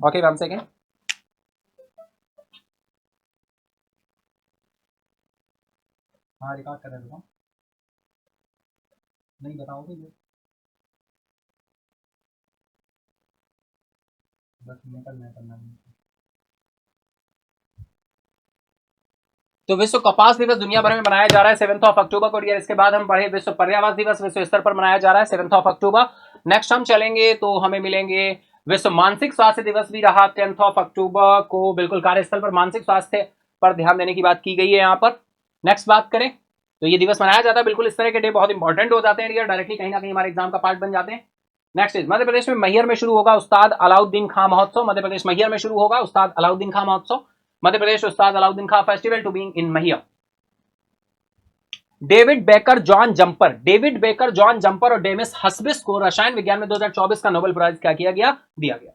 A: Okay, 1 second. हाँ, रिकॉर्ड कर रहे हैं, नहीं बताओगे ये बस निकलना करना नहीं। तो विश्व कपास दिवस दुनिया भर में मनाया जा रहा है 7 अक्टूबर को। इसके बाद हम पढ़े विश्व पर्यावरण दिवस विश्व स्तर पर मनाया जा रहा है 7 अक्टूबर। नेक्स्ट हम चलेंगे तो हमें मिलेंगे विश्व मानसिक स्वास्थ्य दिवस भी रहा 10 अक्टूबर को। बिल्कुल कार्यस्थल पर मानसिक स्वास्थ्य पर ध्यान देने की बात की गई है यहाँ पर। नेक्स्ट बात करें तो ये दिवस मनाया जाता है, बिल्कुल इस तरह के डे बहुत इंपॉर्टेंट हो जाते हैं डियर, डायरेक्टली कहीं ना कहीं हमारे एग्जाम का पार्ट बन जाते हैं। नेक्स्ट इज मध्य प्रदेश में मैहर में शुरू होगा उस्ताद अलाउद्दीन खां महोत्सव। मध्य प्रदेश मैहर में शुरू होगा उस्ताद अलाउद्दीन खां महोत्सव। Madhya Pradesh Ustad Alauddin Khan festival to being in Maihar. David Baker John Jumper और डेमिस हस्बिस को रसायन विज्ञान में 2024 का नोबेल प्राइज क्या किया गया, दिया गया।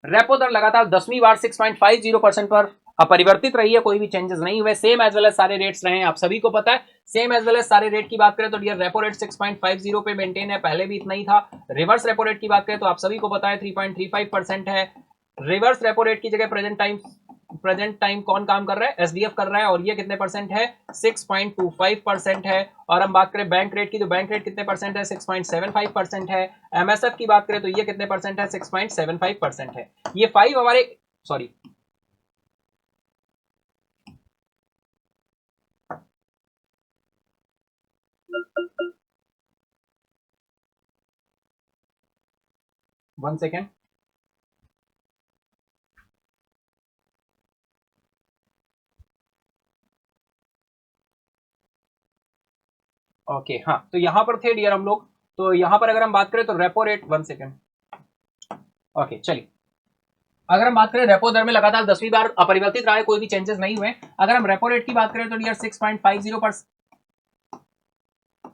A: रेपो दर लगातार 10वीं बार 6.50% पर अपरिवर्तित रही है, कोई भी चेंजेस नहीं हुए। सेम एज वेल एज सारे रेट्स रहे हैं, आप सभी को पता है। सेम एज वेल एज सारे रेट की बात करें तो डियर रेपो रेट 6.50 पे मेंटेन है, पहले भी इतना ही था। रिवर्स रेपो रेट की बात करें तो आप सभी को पता है 3.35% है। रिवर्स रेपो रेट की जगह प्रेजेंट टाइम कौन काम कर रहा है, एसडीएफ कर रहा है, और ये कितने परसेंट है, 6.25% है। और हम बात करें बैंक रेट की तो बैंक रेट कितने परसेंट है, 6.75% है। एमएसएफ की बात करें तो ये कितने परसेंट है, 6.75% है। ये 5 हमारे सॉरी वन सेकेंड। ओके हाँ, तो यहां पर थे डियर हम लोग। तो यहां पर अगर हम बात करें तो रेपो रेट 1 सेकेंड। ओके चलिए, अगर हम बात करें रेपो दर में लगातार 10वीं बार अपरिवर्तित रहा है, कोई भी चेंजेस नहीं हुए। अगर हम रेपो रेट की बात करें तो डियर 6.50%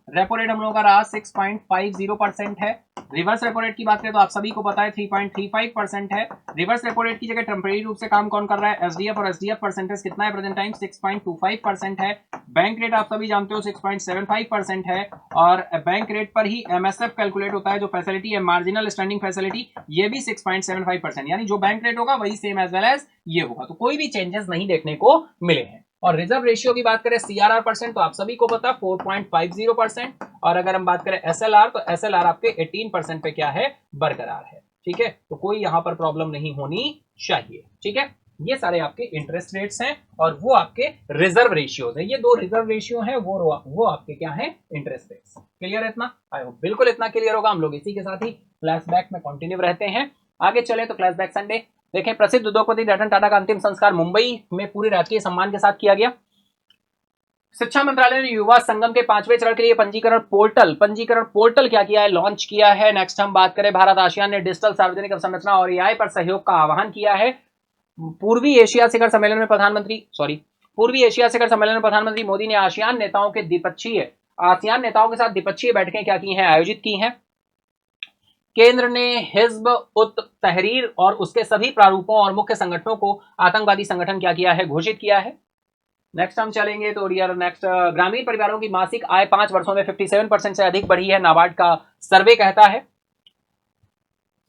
A: रेपो रेट हम लोगों का रहा 6.50% है। रिवर्स रेपो रेट की बात करें तो आप सभी को पता है 3.35% है। रिवर्स रेपो रेट की जगह टेम्परेरी रूप से काम कौन कर रहा है, एसडीएफ, और एसडीएफ परसेंटेज कितना है प्रेजेंट टाइम, 6.25% है। बैंक रेट आप सभी जानते हो 6.75% है, और बैंक रेट पर ही एमएसएफ कैलकुलेट होता है, जो फैसिलिटी है मार्जिनल स्टैंडिंग फैसिलिटी, ये भी 6.75%, यानी जो बैंक रेट होगा वही सेम एज वेल एज ये होगा। तो कोई भी चेंजेस नहीं देखने को मिले हैं। और रिजर्व रेशियो की बात करें सीआरआर परसेंट तो आप सभी को पता 4.50%, और अगर हम बात करें एसएलआर तो एसएलआर आपके 18% पे क्या है, बरकरार है। ठीक है, तो कोई यहां पर प्रॉब्लम नहीं होनी चाहिए। ठीक है, ये सारे आपके इंटरेस्ट रेट्स हैं और वो आपके रिजर्व रेशियोज है। ये दो रिजर्व रेशियो है, वो आपके क्या है, इंटरेस्ट रेट्स। क्लियर है इतना? आई होप बिल्कुल इतना क्लियर होगा। हम लोग इसी के साथ ही फ्लैशबैक में कंटिन्यू रहते हैं। आगे चले तो फ्लैशबैक संडे देखें। प्रसिद्ध उद्योगपति रतन टाटा का अंतिम संस्कार मुंबई में पूरे राजकीय सम्मान के साथ किया गया। शिक्षा मंत्रालय ने युवा संगम के 5वें चरण के लिए पंजीकरण पोर्टल क्या किया है, लॉन्च किया है। नेक्स्ट हम बात करें, भारत आसियान ने डिजिटल सार्वजनिक अवसंरचना और एआई पर सहयोग का आह्वान किया है। पूर्वी एशिया शिखर सम्मेलन में प्रधानमंत्री मोदी ने आसियान नेताओं के साथ द्विपक्षीय बैठकें क्या की हैं, आयोजित की हैं। केंद्र ने हिज्ब उत तहरीर और उसके सभी प्रारूपों और मुख्य संगठनों को आतंकवादी संगठन क्या किया है, घोषित किया है। नेक्स्ट हम चलेंगे तो डियर नेक्स्ट, ग्रामीण परिवारों की मासिक आय 5 वर्षों में 57% से अधिक बढ़ी है, नाबार्ड का सर्वे कहता है।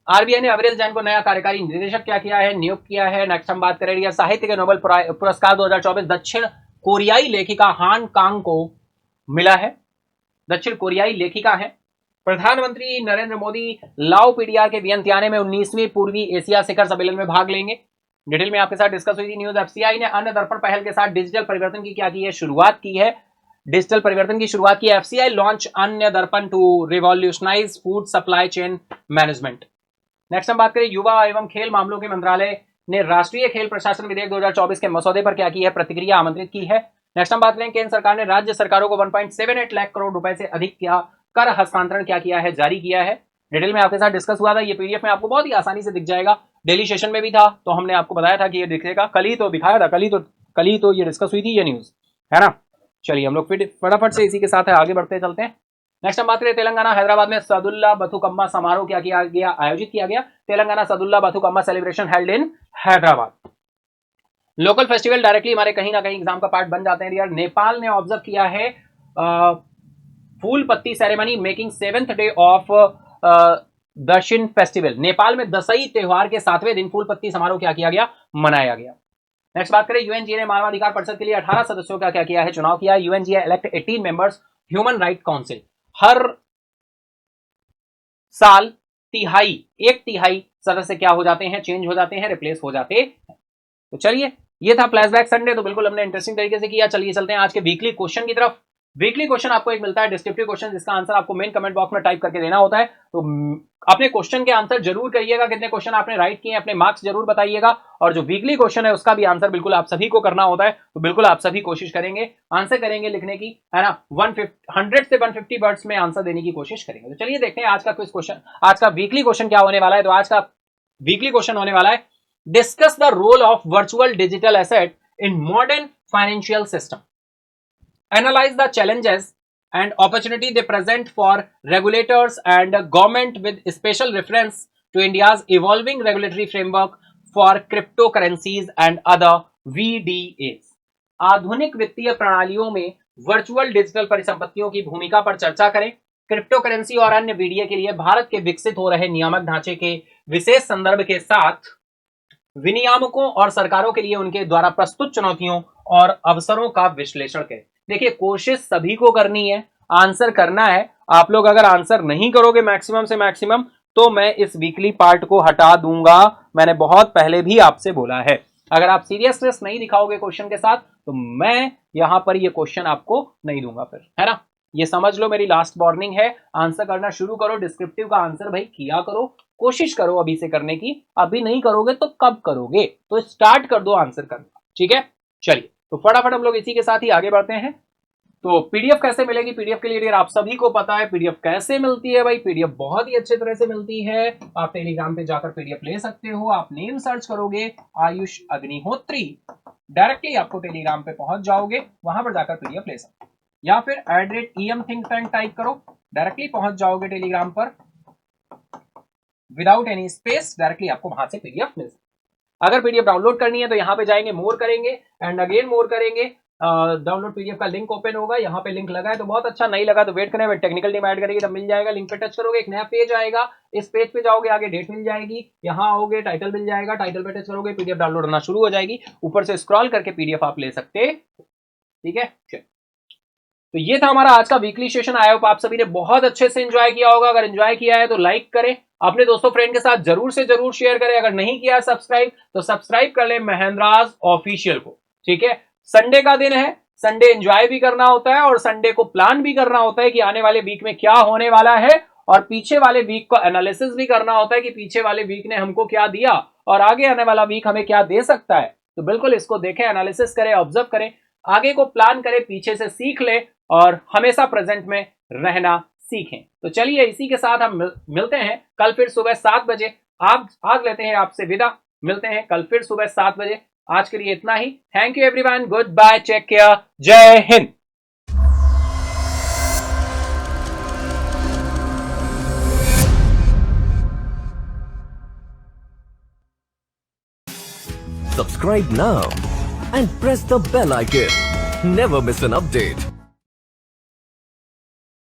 A: आरबीआई ने अविरल जैन को नया कार्यकारी निदेशक क्या किया है, नियुक्त किया है। नेक्स्ट हम बात करेंगे साहित्य के नोबेल पुरस्कार 2024 दक्षिण कोरियाई लेखिका हान कांग को मिला है, दक्षिण कोरियाई लेखिका है। प्रधानमंत्री नरेंद्र मोदी लाओ पीडीआर के वियंतियाने में 19वीं पूर्वी एशिया शिखर सम्मेलन में भाग लेंगे। डिटेल में आपके साथ डिस्कस हुई थी न्यूज। एफसीआई ने अन्य दर्पण पहल के साथ डिजिटल परिवर्तन की क्या की है, शुरुआत की है, डिजिटल परिवर्तन की शुरुआत की है। FCI launch Anna Darpan to revolutionise food supply chain management. Next हम बात करें युवा एवं खेल मामलों के मंत्रालय ने राष्ट्रीय खेल प्रशासन विधेयक 2024 के मसौदे पर क्या की है, प्रतिक्रिया आमंत्रित की है। नेक्स्ट हम बात करें केंद्र सरकार ने राज्य सरकारों को 1.78 लाख करोड़ रुपए से अधिक का कर हस्तांतरण क्या किया है, जारी किया है। डिटेल में आपके साथ डिस्कस हुआ था, ये पीडीएफ में आपको बहुत ही आसानी से दिख जाएगा। डेली सेशन में भी था तो हमने आपको बताया था कि ये दिखेगा, कल ही तो दिखाया था, कल ही तो ये डिस्कस हुई थी ये न्यूज, है ना। चलिए हम लोग फिर फटाफट से इसी के साथ आगे बढ़ते चलते हैं। नेक्स्ट हम बात करें तेलंगाना हैदराबाद में सदुल्ला बथुकम्मा समारोह क्या किया गया, आयोजित किया गया। Telangana Saadulla Bathukamma celebration held in Hyderabad. Local festival directly हमारे कहीं ना कहीं एग्जाम का पार्ट बन जाते हैं यार। नेपाल ने ऑब्जर्व किया है Phulpati ceremony making 7th day of Dashain festival. Nepal में दशई त्योहार के 7वें दिन फूल पत्ती समारोह क्या किया गया, मनाया गया। नेक्स्ट बात करें यूएनजीए ने मानवाधिकार परिषद के लिए 18 सदस्यों का क्या किया है, चुनाव किया है। UNGA elect 18 members human right council. हर साल एक तिहाई सदस्य क्या हो जाते हैं, चेंज हो जाते हैं, रिप्लेस हो जाते हैं। तो चलिए ये था फ्लैशबैक संडे, तो बिल्कुल हमने इंटरेस्टिंग तरीके से किया। चलिए चलते हैं आज के वीकली क्वेश्चन की तरफ। वीकली क्वेश्चन आपको एक मिलता है डिस्क्रिप्टिव क्वेश्चन, जिसका आंसर आपको मेन कमेंट बॉक्स में टाइप करके देना होता है। तो अपने क्वेश्चन के आंसर जरूर करिएगा, कितने क्वेश्चन आपने राइट किए, अपने मार्क्स जरूर बताइएगा। और जो वीकली क्वेश्चन है उसका भी आंसर बिल्कुल आप सभी को करना होता है, तो बिल्कुल आप सभी कोशिश करेंगे, आंसर करेंगे लिखने की, है ना। 100 से 150 वर्ड्स में आंसर देने की कोशिश करेंगे। तो चलिए देखते हैं आज का क्विज क्वेश्चन, आज का वीकली क्वेश्चन क्या होने वाला है। तो आज का वीकली क्वेश्चन होने वाला है, discuss the role of virtual digital asset in modern financial system. Analyze the challenges and opportunity they present for regulators and government with special reference to India's evolving regulatory framework for cryptocurrencies and other VDAs. आधुनिक वित्तीय प्रणालियों में virtual digital परिसंपत्तियों की भूमिका पर चर्चा करें। क्रिप्टो करेंसी और अन्य वीडीए के लिए भारत के विकसित हो रहे नियामक ढांचे के विशेष संदर्भ के साथ विनियामकों और सरकारों के लिए उनके द्वारा प्रस्तुत चुनौतियों और अवसरों का विश्लेषण करें। देखिए कोशिश सभी को करनी है, आंसर करना है। आप लोग अगर आंसर नहीं करोगे मैक्सिमम से मैक्सिमम, तो मैं इस वीकली पार्ट को हटा दूंगा। मैंने बहुत पहले भी आपसे बोला है, अगर आप सीरियसनेस नहीं दिखाओगे क्वेश्चन के साथ, तो मैं यहां पर ये क्वेश्चन आपको नहीं दूंगा फिर, है ना। ये समझ लो, मेरी लास्ट वार्निंग है। आंसर करना शुरू करो, डिस्क्रिप्टिव का आंसर भाई किया करो, कोशिश करो अभी से करने की। अभी नहीं करोगे तो कब करोगे, तो स्टार्ट कर दो आंसर करना, ठीक है। चलिए तो फटाफट हम लोग इसी के साथ ही आगे बढ़ते हैं। तो पीडीएफ कैसे मिलेगी, पीडीएफ के लिए आप सभी को पता है पीडीएफ कैसे मिलती है भाई। पीडीएफ बहुत ही अच्छे तरह से मिलती है, आप टेलीग्राम पे जाकर पीडीएफ ले सकते हो। आप नेम सर्च करोगे आयुष अग्निहोत्री, डायरेक्टली आपको टेलीग्राम पे पहुंच जाओगे, वहां पर जाकर पीडीएफ ले सकते हो। या फिर @emthinktank टाइप करो, डायरेक्टली पहुंच जाओगे टेलीग्राम पर विदाउट एनी स्पेस, डायरेक्टली आपको वहां से पीडीएफ मिल सकती है। अगर पीडीएफ डाउनलोड करनी है तो यहाँ पे जाएंगे, मोर करेंगे एंड अगेन मोर करेंगे, डाउनलोड पीडीएफ का लिंक ओपन होगा। यहाँ पे लिंक लगा है तो बहुत अच्छा, नहीं लगा तो वेट करें, टेक्निकल टीम ऐड करेगी तब मिल जाएगा। लिंक पे टच करोगे एक नया पेज आएगा, इस पेज पे जाओगे, आगे डेट मिल जाएगी, यहाँ आओगे टाइटल मिल जाएगा, टाइटल पे टच करोगे पीडीएफ डाउनलोड होना शुरू हो जाएगी। ऊपर से स्क्रॉल करके पीडीएफ आप ले सकते, ठीक है। तो ये था हमारा आज का वीकली सेशन। आई होप आप सभी ने बहुत अच्छे से एंजॉय किया होगा। अगर एंजॉय किया है तो लाइक करें, अपने दोस्तों फ्रेंड के साथ जरूर से जरूर शेयर करें। अगर नहीं किया सब्सक्राइब तो सब्सक्राइब कर ले महेंद्राज ऑफिशियल को, ठीक है। संडे का दिन है, संडे एंजॉय भी करना होता है और संडे को प्लान भी करना होता है कि आने वाले वीक में क्या होने वाला है, और पीछे वाले वीक को एनालिसिस भी करना होता है कि पीछे वाले वीक ने हमको क्या दिया और आगे आने वाला वीक हमें क्या दे सकता है। तो बिल्कुल इसको देखें, एनालिसिस करें, ऑब्जर्व करें, आगे को प्लान करें, पीछे से सीख ले और हमेशा प्रेजेंट में रहना सीखें। तो चलिए इसी के साथ हम मिलते हैं कल फिर सुबह 7 बजे। आज लेते हैं आपसे विदा, मिलते हैं कल फिर सुबह 7 बजे। आज के लिए इतना ही। Thank you everyone, goodbye, take care, जय Hind.
B: subscribe now and press the bell icon. Never miss an update.